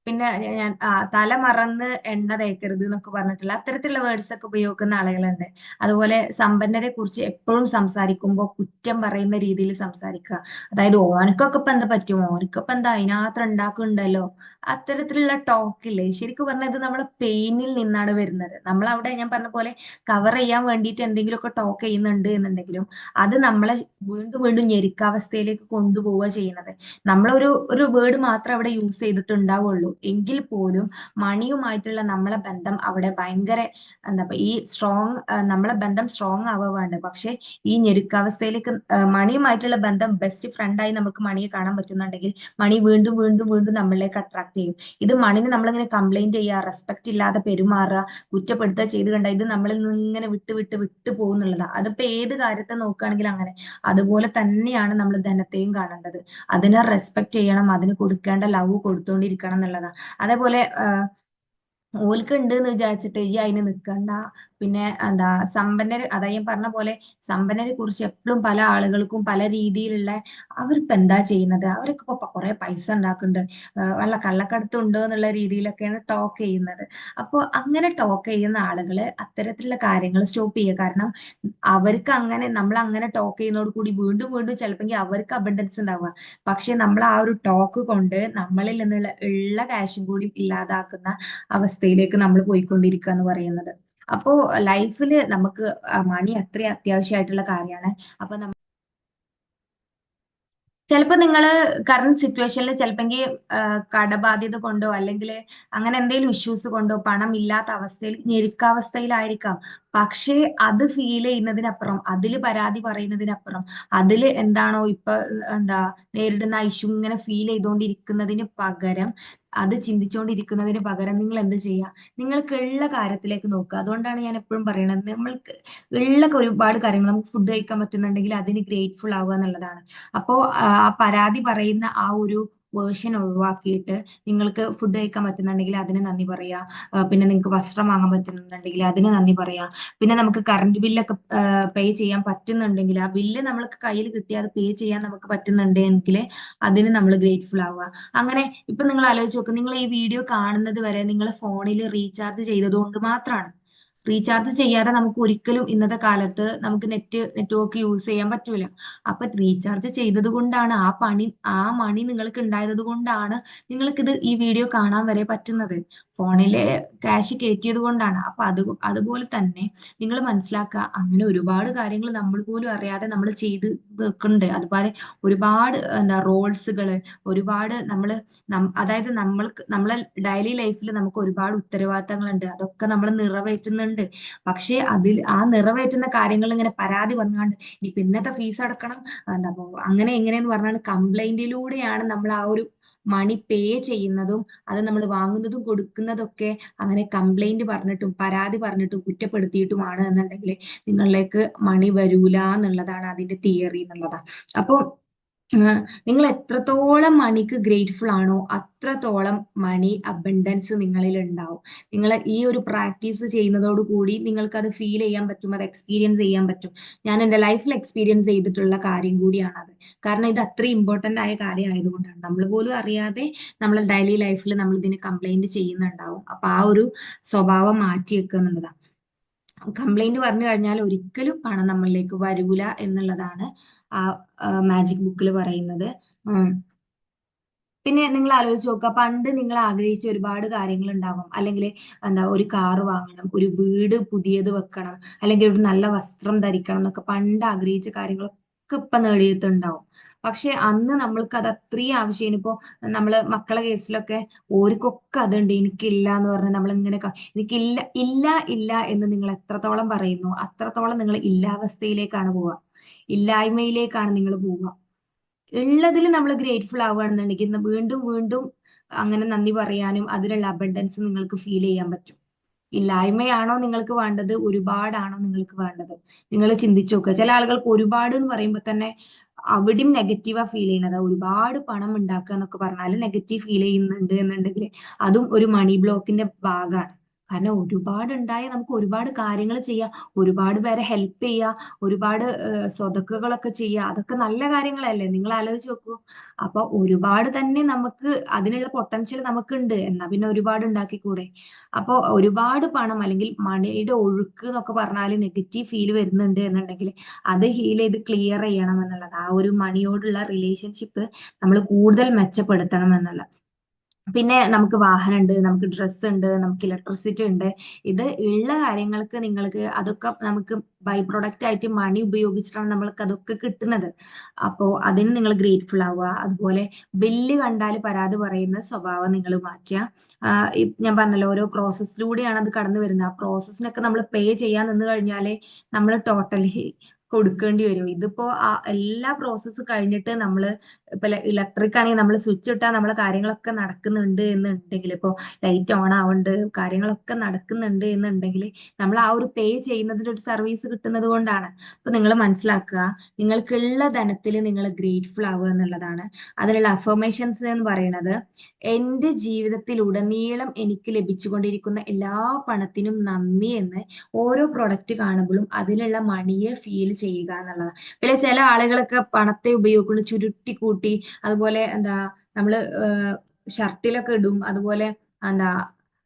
A: പിന്നെ ഞാൻ തല മറന്ന് എണ്ണ തേക്കരുത് എന്നൊക്കെ പറഞ്ഞിട്ടുള്ള അത്തരത്തിലുള്ള വേർഡ്സ് ഒക്കെ ഉപയോഗിക്കുന്ന ആളുകളുണ്ട്. അതുപോലെ സമ്പന്നരെ കുറിച്ച് എപ്പോഴും സംസാരിക്കുമ്പോൾ കുറ്റം പറയുന്ന രീതിയിൽ സംസാരിക്കുക. അതായത് ഓനക്കൊക്കെ ഇപ്പൊ എന്താ പറ്റും, ഓനക്കൊക്കെ എന്താ അതിനകത്ത് ഉണ്ടാക്കുന്നുണ്ടല്ലോ, അത്തരത്തിലുള്ള ടോക്കില്ലേ. ശരിക്കും പറഞ്ഞാൽ ഇത് നമ്മളെ പെയിനിൽ നിന്നാണ് വരുന്നത്. നമ്മൾ അവിടെ ഞാൻ പറഞ്ഞ പോലെ കവർ ചെയ്യാൻ വേണ്ടിയിട്ട് എന്തെങ്കിലുമൊക്കെ ടോക്ക് ചെയ്യുന്നുണ്ട് എന്നുണ്ടെങ്കിലും അത് നമ്മളെ വീണ്ടും വീണ്ടും ഞെരുക്കാവസ്ഥയിലേക്ക് കൊണ്ടുപോവുക ചെയ്യുന്നത്. നമ്മളൊരു വേർഡ് മാത്രം അവിടെ യൂസ് ചെയ്തിട്ടുണ്ടാവുള്ളൂ എങ്കിൽ പോലും മണിയുമായിട്ടുള്ള നമ്മളെ ബന്ധം അവിടെ ഭയങ്കര എന്താ ഈ നമ്മളെ ബന്ധം സ്ട്രോങ് ആവുക വേണ്ട. പക്ഷെ ഈ ഞെരുക്കാവസ്ഥയിലേക്ക് മണിയുമായിട്ടുള്ള ബന്ധം ബെസ്റ്റ് ഫ്രണ്ടായി നമുക്ക് മണിയെ കാണാൻ പറ്റുന്നുണ്ടെങ്കിൽ മണി വീണ്ടും വീണ്ടും വീണ്ടും നമ്മളിലേക്ക് അട്രാക്ട് ചെയ്യും. ഇത് മണിന് നമ്മളിങ്ങനെ കംപ്ലൈന്റ് ചെയ്യുക, റെസ്പെക്ട് ഇല്ലാതെ പെരുമാറുക, കുറ്റപ്പെടുത്തുക ചെയ്ത് കണ്ട ഇത് നമ്മളിൽ നിന്ന് ഇങ്ങനെ വിട്ട് വിട്ട് വിട്ട് പോകുന്നുള്ളതാണ്. അതിപ്പോ ഏത് കാര്യത്തെ നോക്കുകയാണെങ്കിലും അങ്ങനെ. അതുപോലെ തന്നെയാണ് നമ്മൾ ധനത്തെയും കാണേണ്ടത്. അതിനെ റെസ്പെക്ട് ചെയ്യണം, അതിന് കൊടുക്കേണ്ട ലവ് കൊടുത്തോണ്ടിരിക്കണം എന്നുള്ളതാണ്. അതേപോലെ ഓൽക്ക് ഉണ്ട് എന്ന് വിചാരിച്ചിട്ട് ഈ അതിന് നിൽക്കണ്ട. പിന്നെ എന്താ സമ്പന്നര്, അതാ ഞാൻ പറഞ്ഞ പോലെ സമ്പന്നരെ കുറിച്ച് എപ്പോഴും പല ആളുകൾക്കും പല രീതിയിലുള്ള, അവരിപ്പോ എന്താ ചെയ്യുന്നത്, അവരൊക്കെ ഇപ്പൊ കുറെ പൈസ ഉണ്ടാക്കുന്നുണ്ട്, വല്ല കള്ളക്കടത്തുണ്ടോ എന്നുള്ള രീതിയിലൊക്കെയാണ് ടോക്ക് ചെയ്യുന്നത്. അപ്പോൾ അങ്ങനെ ടോക്ക് ചെയ്യുന്ന ആളുകള് അത്തരത്തിലുള്ള കാര്യങ്ങൾ സ്റ്റോപ്പ് ചെയ്യുക. കാരണം അവർക്ക് അങ്ങനെ, നമ്മൾ അങ്ങനെ ടോക്ക് ചെയ്യുന്നതോട് കൂടി വീണ്ടും വീണ്ടും ചിലപ്പോൾ അവർക്ക് അബണ്ടൻസ് ഉണ്ടാവുക, പക്ഷെ നമ്മൾ ആ ഒരു ടോക്ക് കൊണ്ട് നമ്മളിൽ നിന്നുള്ള ഉള്ള കാശും കൂടി ഇല്ലാതാക്കുന്ന അവസ്ഥയിലേക്ക് നമ്മൾ പോയിക്കൊണ്ടിരിക്കുക എന്ന് പറയുന്നത്. അപ്പോ ലൈഫില് നമുക്ക് മണി അത്രയും അത്യാവശ്യമായിട്ടുള്ള കാര്യമാണ്. അപ്പൊ ചിലപ്പോ നിങ്ങള് കറന്റ് സിറ്റുവേഷനിൽ ചിലപ്പെങ്കിൽ കടബാധ്യത കൊണ്ടോ അല്ലെങ്കിൽ അങ്ങനെ എന്തെങ്കിലും ഇഷ്യൂസ് കൊണ്ടോ പണം ഇല്ലാത്ത അവസ്ഥയിൽ ഞെരുക്കാവസ്ഥയിലായിരിക്കാം. പക്ഷേ അത് ഫീൽ ചെയ്യുന്നതിനപ്പുറം, അതില് പരാതി പറയുന്നതിനപ്പുറം, അതില് എന്താണോ ഇപ്പൊ എന്താ നേരിടുന്ന ഇഷ്യൂ ഇങ്ങനെ ഫീൽ ചെയ്തുകൊണ്ടിരിക്കുന്നതിന് പകരം, അത് ചിന്തിച്ചുകൊണ്ടിരിക്കുന്നതിന് പകരം നിങ്ങൾ എന്ത് ചെയ്യുക, നിങ്ങൾക്കുള്ള കാര്യത്തിലേക്ക് നോക്കുക. അതുകൊണ്ടാണ് ഞാൻ എപ്പോഴും പറയുന്നത്, നമ്മൾക്ക് ഉള്ള ഒരുപാട് കാര്യങ്ങൾ, നമുക്ക് ഫുഡ് കഴിക്കാൻ പറ്റുന്നുണ്ടെങ്കിൽ അതിന് ഗ്രേറ്റ്ഫുൾ ആവുക എന്നുള്ളതാണ്. അപ്പോ ആ പരാതി പറയുന്ന ആ ഒരു വേർഷൻ ഒഴിവാക്കിയിട്ട് നിങ്ങൾക്ക് ഫുഡ് കഴിക്കാൻ പറ്റുന്നുണ്ടെങ്കിൽ അതിന് നന്ദി പറയാ. പിന്നെ നിങ്ങൾക്ക് വസ്ത്രം വാങ്ങാൻ പറ്റുന്നുണ്ടെങ്കിൽ അതിന് നന്ദി പറയാ. പിന്നെ നമുക്ക് കറണ്ട് ബില്ലൊക്കെ പേ ചെയ്യാൻ പറ്റുന്നുണ്ടെങ്കിൽ ആ ബില്ല് നമ്മൾക്ക് കയ്യിൽ കിട്ടി അത് പേ ചെയ്യാൻ നമുക്ക് പറ്റുന്നുണ്ടെങ്കിൽ അതിന് നമ്മൾ ഗ്രേറ്റ്ഫുൾ ആവുക. അങ്ങനെ ഇപ്പൊ നിങ്ങൾ ആലോചിച്ച് നോക്ക്, നിങ്ങൾ ഈ വീഡിയോ കാണുന്നത് വരെ നിങ്ങൾ ഫോണിൽ റീചാർജ് ചെയ്തത് കൊണ്ട് മാത്രമാണ്. റീചാർജ് ചെയ്യാതെ നമുക്ക് ഒരിക്കലും ഇന്നത്തെ കാലത്ത് നമുക്ക് നെറ്റ്വർക്ക് യൂസ് ചെയ്യാൻ പറ്റൂല. അപ്പൊ റീചാർജ് ചെയ്തത് കൊണ്ടാണ് ആ മണി നിങ്ങൾക്ക് ഉണ്ടായത് കൊണ്ടാണ് നിങ്ങൾക്കിത് ഈ വീഡിയോ കാണാൻ വരെ പറ്റുന്നത്. ഫോണിലെ ക്യാഷ് കയറ്റിയത് കൊണ്ടാണ്. അപ്പൊ അതുപോലെ തന്നെ നിങ്ങൾ മനസ്സിലാക്കുക, അങ്ങനെ ഒരുപാട് കാര്യങ്ങൾ നമ്മൾ പോലും അറിയാതെ നമ്മൾ ചെയ്ത് വെക്കുന്നുണ്ട്. അതുപോലെ ഒരുപാട് എന്താ റോൾസുകള്, ഒരുപാട് അതായത് നമ്മളെ ഡെയിലി ലൈഫിൽ നമുക്ക് ഒരുപാട് ഉത്തരവാദിത്തങ്ങളുണ്ട്. അതൊക്കെ നമ്മൾ നിറവേറ്റുന്നുണ്ട്. പക്ഷെ ആ നിറവേറ്റുന്ന കാര്യങ്ങൾ ഇങ്ങനെ പരാതി വന്നാണ്ട് ഇനിയിപ്പൊ ഇന്നത്തെ ഫീസ് അടക്കണം, എന്താ അങ്ങനെ എങ്ങനെയെന്ന് പറഞ്ഞാൽ കംപ്ലൈന്റിലൂടെയാണ് നമ്മൾ ആ ഒരു മണി പേ ചെയ്യുന്നതും അത് നമ്മൾ വാങ്ങുന്നതും കൊടുക്കുന്നതും ഒക്കെ അങ്ങനെ കംപ്ലൈന്റ് പറഞ്ഞിട്ടും പരാതി പറഞ്ഞിട്ടും കുറ്റപ്പെടുത്തിയിട്ടുമാണ് എന്നുണ്ടെങ്കിൽ നിങ്ങളിലേക്ക് മണി വരൂല എന്നുള്ളതാണ് അതിന്റെ തിയറി എന്നുള്ളതാണ്. അപ്പൊ നിങ്ങൾ എത്രത്തോളം മണിക്ക് ഗ്രേറ്റ്ഫുൾ ആണോ അത്രത്തോളം മണി അബണ്ടൻസ് നിങ്ങളിൽ ഉണ്ടാവും. നിങ്ങൾ ഈ ഒരു പ്രാക്ടീസ് ചെയ്യുന്നതോട് കൂടി നിങ്ങൾക്ക് അത് ഫീൽ ചെയ്യാൻ പറ്റും, അത് എക്സ്പീരിയൻസ് ചെയ്യാൻ പറ്റും. ഞാൻ എൻ്റെ ലൈഫിൽ എക്സ്പീരിയൻസ് ചെയ്തിട്ടുള്ള കാര്യം കൂടിയാണ് അത്. കാരണം ഇത് അത്രയും ഇമ്പോർട്ടന്റ് ആയ കാര്യം ആയതുകൊണ്ടാണ്. നമ്മൾ പോലും അറിയാതെ നമ്മളെ ഡെയിലി ലൈഫിൽ നമ്മൾ ഇതിന് കംപ്ലൈന്റ് ചെയ്യുന്നുണ്ടാവും. അപ്പൊ ആ ഒരു സ്വഭാവം മാറ്റി വെക്കുക എന്നുള്ളതാണ്. കംപ്ലൈന്റ് പറഞ്ഞു കഴിഞ്ഞാൽ ഒരിക്കലും പണം നമ്മളിലേക്ക് വരൂല എന്നുള്ളതാണ് ആ മാജിക് ബുക്കിൽ പറയുന്നത്. ഉം. പിന്നെ നിങ്ങൾ ആലോചിച്ച് നോക്കുക, പണ്ട് നിങ്ങൾ ആഗ്രഹിച്ച ഒരുപാട് കാര്യങ്ങൾ ഉണ്ടാവും. അല്ലെങ്കിൽ എന്താ ഒരു കാറ് വാങ്ങണം, ഒരു വീട് പുതിയത് വെക്കണം, അല്ലെങ്കിൽ ഒരു നല്ല വസ്ത്രം ധരിക്കണം എന്നൊക്കെ പണ്ട് ആഗ്രഹിച്ച കാര്യങ്ങളൊക്കെ ഇപ്പൊ നേടിയിട്ടുണ്ടാവും. പക്ഷെ അന്ന് നമ്മൾക്ക് അത് അത്രയും ആവശ്യമാണ്. ഇപ്പോ നമ്മള് മക്കളെ കേസിലൊക്കെ ഓർക്കൊക്കെ അതുണ്ട്, എനിക്കില്ല എന്ന് പറഞ്ഞ് നമ്മളിങ്ങനെ എനിക്കില്ല ഇല്ല ഇല്ല എന്ന് നിങ്ങൾ എത്രത്തോളം പറയുന്നു അത്രത്തോളം നിങ്ങൾ ഇല്ലാവസ്ഥയിലേക്കാണ് പോവുക, ഇല്ലായ്മയിലേക്കാണ് നിങ്ങൾ പോവുക. ഉള്ളതിൽ നമ്മൾ ഗ്രേറ്റ്ഫുൾ ആവുകയാണെന്നുണ്ടെങ്കിൽ ഇന്ന് വീണ്ടും വീണ്ടും അങ്ങനെ നന്ദി പറയാനും അതിലുള്ള അബണ്ടൻസ് നിങ്ങൾക്ക് ഫീൽ ചെയ്യാൻ പറ്റും. ഇല്ലായ്മയാണോ നിങ്ങൾക്ക് വേണ്ടത്, ഒരുപാടാണോ നിങ്ങൾക്ക് വേണ്ടത്? നിങ്ങൾ ചിന്തിച്ചു നോക്കുക. ചില ആളുകൾക്ക് ഒരുപാട് എന്ന് പറയുമ്പോൾ തന്നെ അവിടെയും നെഗറ്റീവാ ഫീൽ ചെയ്യുന്നത്. ഒരുപാട് പണം ഉണ്ടാക്കുക എന്നൊക്കെ പറഞ്ഞാൽ നെഗറ്റീവ് ഫീൽ ചെയ്യുന്നുണ്ട് എന്നുണ്ടെങ്കിൽ അതും ഒരു മണി ബ്ലോക്കിന്റെ ഭാഗമാണ്. കാരണം ഒരുപാട് ഉണ്ടായാൽ നമുക്ക് ഒരുപാട് കാര്യങ്ങൾ ചെയ്യാം, ഒരുപാട് പേരെ ഹെൽപ്പ് ചെയ്യുക, ഒരുപാട് സ്വതക്കുകളൊക്കെ ചെയ്യുക, അതൊക്കെ നല്ല കാര്യങ്ങളല്ലേ? നിങ്ങൾ ആലോചിച്ച് നോക്കൂ. അപ്പൊ ഒരുപാട് തന്നെ നമുക്ക് അതിനുള്ള പൊട്ടൻഷ്യൽ നമുക്കുണ്ട്. എന്നാ പിന്നെ ഒരുപാട് ഉണ്ടാക്കിക്കൂടെ? അപ്പൊ ഒരുപാട് പണം അല്ലെങ്കിൽ മണിയുടെ ഒഴുക്ക് എന്നൊക്കെ പറഞ്ഞാൽ നെഗറ്റീവ് ഫീൽ വരുന്നുണ്ട് എന്നുണ്ടെങ്കിൽ അത് ഹീൽ ചെയ്ത് ക്ലിയർ ചെയ്യണം എന്നുള്ളത്. ആ ഒരു മണിയോടുള്ള റിലേഷൻഷിപ്പ് നമ്മൾ കൂടുതൽ മെച്ചപ്പെടുത്തണം എന്നുള്ളത്. പിന്നെ നമുക്ക് വാഹനമുണ്ട്, നമുക്ക് ഡ്രസ്സ് ഉണ്ട്, നമുക്ക് ഇലക്ട്രിസിറ്റി ഉണ്ട്. ഇത് ഉള്ള കാര്യങ്ങൾക്ക് നിങ്ങൾക്ക് അതൊക്കെ നമുക്ക് ബൈ പ്രൊഡക്റ്റ് ആയിട്ട് മണി ഉപയോഗിച്ചിട്ടാണ് നമ്മൾക്ക് അതൊക്കെ കിട്ടുന്നത്. അപ്പോ അതിന് നിങ്ങൾ ഗ്രേറ്റ്ഫുൾ ആവുക. അതുപോലെ ബില്ല് കണ്ടാൽ പരാതി പറയുന്ന സ്വഭാവം നിങ്ങൾ മാറ്റുക. ഞാൻ പറഞ്ഞല്ലോ, ഓരോ പ്രോസസ്സിലൂടെയാണ് അത് കടന്നു വരുന്നത്. ആ പ്രോസസ്സിനൊക്കെ നമ്മൾ പേ ചെയ്യാൻ നിന്ന് കഴിഞ്ഞാലേ നമ്മൾ ടോട്ടലി കൊടുക്കേണ്ടി വരും. ഇതിപ്പോ ആ എല്ലാ പ്രോസസ്സ് കഴിഞ്ഞിട്ട് നമ്മൾ ഇപ്പൊ ഇലക്ട്രിക് ആണെങ്കിൽ നമ്മൾ സ്വിച്ച് ഇട്ടാൽ നമ്മളെ കാര്യങ്ങളൊക്കെ നടക്കുന്നുണ്ട് എന്നുണ്ടെങ്കിൽ, ഇപ്പൊ ലൈറ്റ് ഓൺ ആവുന്നുണ്ട്, കാര്യങ്ങളൊക്കെ നടക്കുന്നുണ്ട് എന്നുണ്ടെങ്കിൽ നമ്മൾ ആ ഒരു പേ ചെയ്യുന്നതിന് ഒരു സർവീസ് കിട്ടുന്നത് കൊണ്ടാണ്. അപ്പൊ നിങ്ങൾ മനസ്സിലാക്കുക, നിങ്ങൾക്കുള്ള ധനത്തിൽ നിങ്ങൾ ഗ്രേറ്റ്ഫുൾ ആവുക എന്നുള്ളതാണ്. അതിനുള്ള അഫർമേഷൻസ് എന്ന് പറയുന്നത്, എന്റെ ജീവിതത്തിൽ ഉടനീളം എനിക്ക് ലഭിച്ചുകൊണ്ടിരിക്കുന്ന എല്ലാ പണത്തിനും നന്ദി എന്ന് ഓരോ പ്രൊഡക്റ്റ് കാണുമ്പോഴും അതിലുള്ള മണിയെ ഫീൽ ചെയ്യുക എന്നുള്ളതാണ്. പിന്നെ ചില ആളുകളൊക്കെ പണത്തെ ഉപയോഗിക്കുന്നു ചുരുട്ടി കൂട്ടി, അതുപോലെ എന്താ നമ്മള് ഷർട്ടിലൊക്കെ ഇടും, അതുപോലെ എന്താ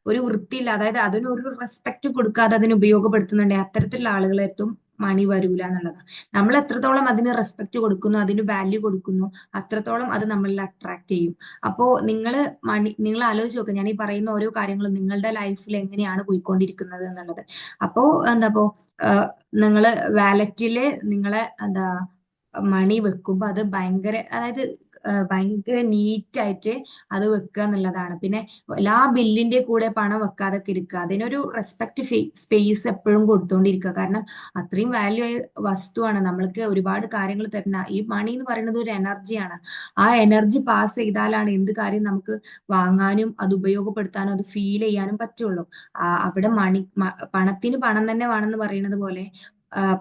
A: ഒരു വൃത്തിയില്ല, അതായത് അതിനൊരു റെസ്പെക്ട് കൊടുക്കാതെ അതിന് ഉപയോഗപ്പെടുത്തുന്നുണ്ട്. അത്തരത്തിലുള്ള ആളുകളെത്തും മണി വരൂല എന്നുള്ളതാണ്. നമ്മൾ എത്രത്തോളം അതിന് റെസ്പെക്ട് കൊടുക്കുന്നു, അതിന് വാല്യൂ കൊടുക്കുന്നു, അത്രത്തോളം അത് നമ്മളിൽ അട്രാക്ട് ചെയ്യും. അപ്പോ നിങ്ങൾ ആലോചിച്ച് നോക്കുക, ഞാൻ ഈ പറയുന്ന ഓരോ കാര്യങ്ങളും നിങ്ങളുടെ ലൈഫിൽ എങ്ങനെയാണ് പോയിക്കൊണ്ടിരിക്കുന്നത് എന്നുള്ളത്. അപ്പോ എന്താ നിങ്ങള് വാലറ്റില് നിങ്ങളെ എന്താ മണി വെക്കുമ്പോ അത് അതായത് ഭയങ്കര നീറ്റായിട്ട് അത് വെക്കുക എന്നുള്ളതാണ്. പിന്നെ എല്ലാ ബില്ലിന്റെ കൂടെ പണം വെക്കാതൊക്കെ ഇരിക്കുക. അതിനൊരു റെസ്പെക്ട് സ്പേസ് എപ്പോഴും കൊടുത്തോണ്ടിരിക്കുക. കാരണം അത്രയും വാല്യൂ ആയ വസ്തുവാണ്, നമ്മൾക്ക് ഒരുപാട് കാര്യങ്ങൾ തരുന്ന ഈ മണി എന്ന് പറയുന്നത് ഒരു എനർജിയാണ്. ആ എനർജി പാസ് ചെയ്താലാണ് എന്ത് കാര്യം നമുക്ക് വാങ്ങാനും അത് ഉപയോഗപ്പെടുത്താനും അത് ഫീൽ ചെയ്യാനും പറ്റുള്ളൂ. അവിടെ പണത്തിന് പണം തന്നെ വേണമെന്ന് പറയുന്നത് പോലെ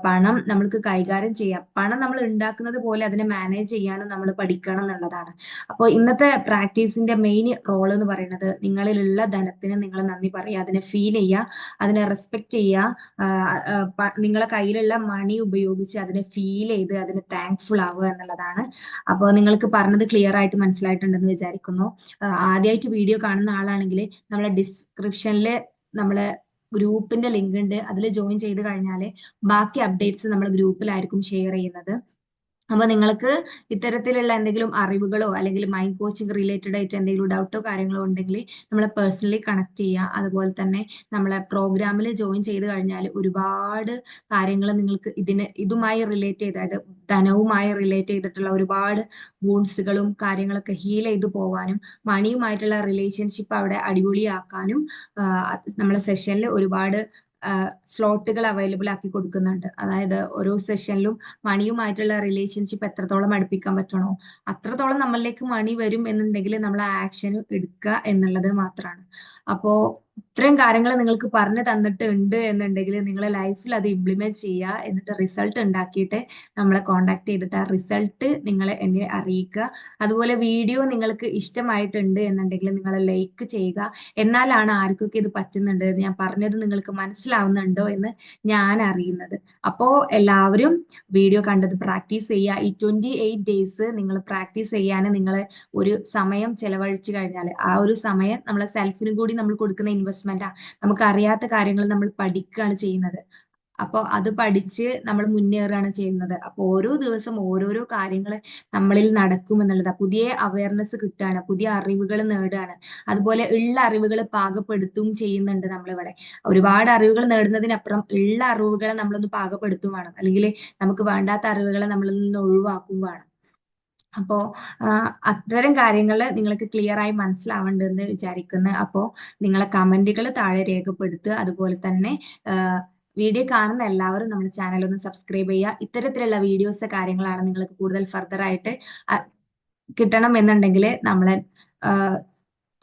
A: പണം നമ്മൾക്ക് കൈകാര്യം ചെയ്യാം. പണം നമ്മൾ ഉണ്ടാക്കുന്നത് പോലെ അതിനെ മാനേജ് ചെയ്യാനും നമ്മൾ പഠിക്കണം എന്നുള്ളതാണ്. അപ്പോൾ ഇന്നത്തെ പ്രാക്ടീസിന്റെ മെയിൻ റോൾ എന്ന് പറയുന്നത് നിങ്ങളിലുള്ള ധനത്തിന് നിങ്ങൾ നന്ദി പറയുക, അതിനെ ഫീൽ ചെയ്യുക, അതിനെ റെസ്പെക്ട് ചെയ്യുക. നിങ്ങളെ കയ്യിലുള്ള മണി ഉപയോഗിച്ച് അതിനെ ഫീൽ ചെയ്ത് അതിന് താങ്ക്ഫുൾ ആവുക എന്നുള്ളതാണ്. അപ്പോൾ നിങ്ങൾക്ക് പറഞ്ഞത് ക്ലിയർ ആയിട്ട് മനസ്സിലായിട്ടുണ്ടെന്ന് വിചാരിക്കുന്നു. ആദ്യമായിട്ട് വീഡിയോ കാണുന്ന ആളാണെങ്കിൽ നമ്മളെ ഡിസ്ക്രിപ്ഷനിൽ നമ്മളെ ഗ്രൂപ്പിന്റെ ലിങ്ക് ഉണ്ട്, അതിൽ ജോയിൻ ചെയ്ത് കഴിഞ്ഞാൽ ബാക്കി അപ്ഡേറ്റ്സ് നമ്മൾ ഗ്രൂപ്പിലായിരിക്കും ഷെയർ ചെയ്യുന്നത്. അപ്പൊ നിങ്ങൾക്ക് ഇത്തരത്തിലുള്ള എന്തെങ്കിലും അറിവുകളോ അല്ലെങ്കിൽ മൈൻഡ് കോച്ചിങ് റിലേറ്റഡ് ആയിട്ട് എന്തെങ്കിലും ഡൗട്ടോ കാര്യങ്ങളോ ഉണ്ടെങ്കിൽ നമ്മളെ പേഴ്സണലി കണക്ട് ചെയ്യുക. അതുപോലെ തന്നെ നമ്മളെ പ്രോഗ്രാമിൽ ജോയിൻ ചെയ്ത് കഴിഞ്ഞാൽ ഒരുപാട് കാര്യങ്ങൾ നിങ്ങൾക്ക് ഇതുമായി റിലേറ്റ് ചെയ്ത്, അതായത് ധനവുമായി റിലേറ്റ് ചെയ്തിട്ടുള്ള ഒരുപാട് വൂൺസുകളും കാര്യങ്ങളൊക്കെ ഹീൽ ചെയ്തു പോവാനും മണിയുമായിട്ടുള്ള റിലേഷൻഷിപ്പ് അവിടെ അടിപൊളിയാക്കാനും നമ്മളെ സെഷനിൽ ഒരുപാട് സ്ലോട്ടുകൾ അവൈലബിൾ ആക്കി കൊടുക്കുന്നുണ്ട്. അതായത് ഓരോ സെഷനിലും മണിയുമായിട്ടുള്ള റിലേഷൻഷിപ്പ് എത്രത്തോളം അടുപ്പിക്കാൻ പറ്റണോ അത്രത്തോളം നമ്മളിലേക്ക് മണി വരും എന്നുണ്ടെങ്കിൽ നമ്മൾ ആ ആക്ഷൻ എടുക്കുക എന്നുള്ളത് മാത്രമാണ്. അപ്പോ ഇത്രയും കാര്യങ്ങൾ നിങ്ങൾക്ക് പറഞ്ഞു തന്നിട്ടുണ്ട് എന്നുണ്ടെങ്കിൽ നിങ്ങളെ ലൈഫിൽ അത് ഇംപ്ലിമെന്റ് ചെയ്യുക, എന്നിട്ട് റിസൾട്ട് ഉണ്ടാക്കിയിട്ട് നമ്മളെ കോണ്ടാക്ട് ചെയ്തിട്ട് ആ റിസൾട്ട് നിങ്ങളെ എന്നെ അറിയിക്കുക. അതുപോലെ വീഡിയോ നിങ്ങൾക്ക് ഇഷ്ടമായിട്ടുണ്ട് എന്നുണ്ടെങ്കിൽ നിങ്ങൾ ലൈക്ക് ചെയ്യുക. എന്നാലാണ് ആർക്കൊക്കെ ഇത് പറ്റുന്നുണ്ട്, ഞാൻ പറഞ്ഞത് നിങ്ങൾക്ക് മനസ്സിലാവുന്നുണ്ടോ എന്ന് ഞാൻ അറിയുന്നത്. അപ്പോ എല്ലാവരും വീഡിയോ കണ്ടത് പ്രാക്ടീസ് ചെയ്യുക. ഈ 28 ഡേയ്സ് നിങ്ങൾ പ്രാക്ടീസ് ചെയ്യാൻ നിങ്ങൾ ഒരു സമയം ചെലവഴിച്ചു കഴിഞ്ഞാൽ ആ ഒരു സമയം നമ്മളെ സെൽഫിനും കൂടി നമ്മൾ കൊടുക്കുന്ന ഇൻവെസ്റ്റ്മെന്റാ. നമുക്ക് അറിയാത്ത കാര്യങ്ങൾ നമ്മൾ പഠിക്കുകയാണ് ചെയ്യുന്നത്. അപ്പോൾ അത് പഠിച്ച് നമ്മൾ മുന്നേറുകയാണ് ചെയ്യുന്നത്. അപ്പോൾ ഓരോ ദിവസം ഓരോരോ കാര്യങ്ങൾ നമ്മളിൽ നടക്കുമെന്നുള്ളത് പുതിയ അവയർനെസ് കിട്ടുകയാണ്, പുതിയ അറിവുകൾ നേടുകയാണ്. അതുപോലെ ഉള്ള അറിവുകൾ പാകപ്പെടുത്തും ചെയ്യുന്നുണ്ട് നമ്മളിവിടെ. ഒരുപാട് അറിവുകൾ നേടുന്നതിനപ്പുറം ഉള്ള അറിവുകളെ നമ്മളൊന്ന് പാകപ്പെടുത്തും വേണം, അല്ലെങ്കിൽ നമുക്ക് വേണ്ടാത്ത അറിവുകളെ നമ്മളിൽ നിന്ന് ഒഴിവാക്കും വേണം. അപ്പോ അത്തരം കാര്യങ്ങൾ നിങ്ങൾക്ക് ക്ലിയർ ആയി മനസ്സിലാവേണ്ടതെന്ന് വിചാരിക്കുന്നു. അപ്പോൾ നിങ്ങളെ കമന്റുകൾ താഴെ രേഖപ്പെടുത്തുക. അതുപോലെ തന്നെ വീഡിയോ കാണുന്ന എല്ലാവരും നമ്മുടെ ചാനൽ ഒന്ന് സബ്സ്ക്രൈബ് ചെയ്യുക. ഇത്തരത്തിലുള്ള വീഡിയോസ് കാര്യങ്ങളാണ് നിങ്ങൾക്ക് കൂടുതൽ ഫർദർ ആയിട്ട് കിട്ടണം എന്നുണ്ടെങ്കിൽ നമ്മളെ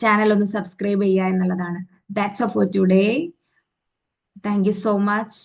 A: ചാനൽ ഒന്ന് സബ്സ്ക്രൈബ് ചെയ്യുക എന്നുള്ളതാണ്. That's all for today. Thank you so much.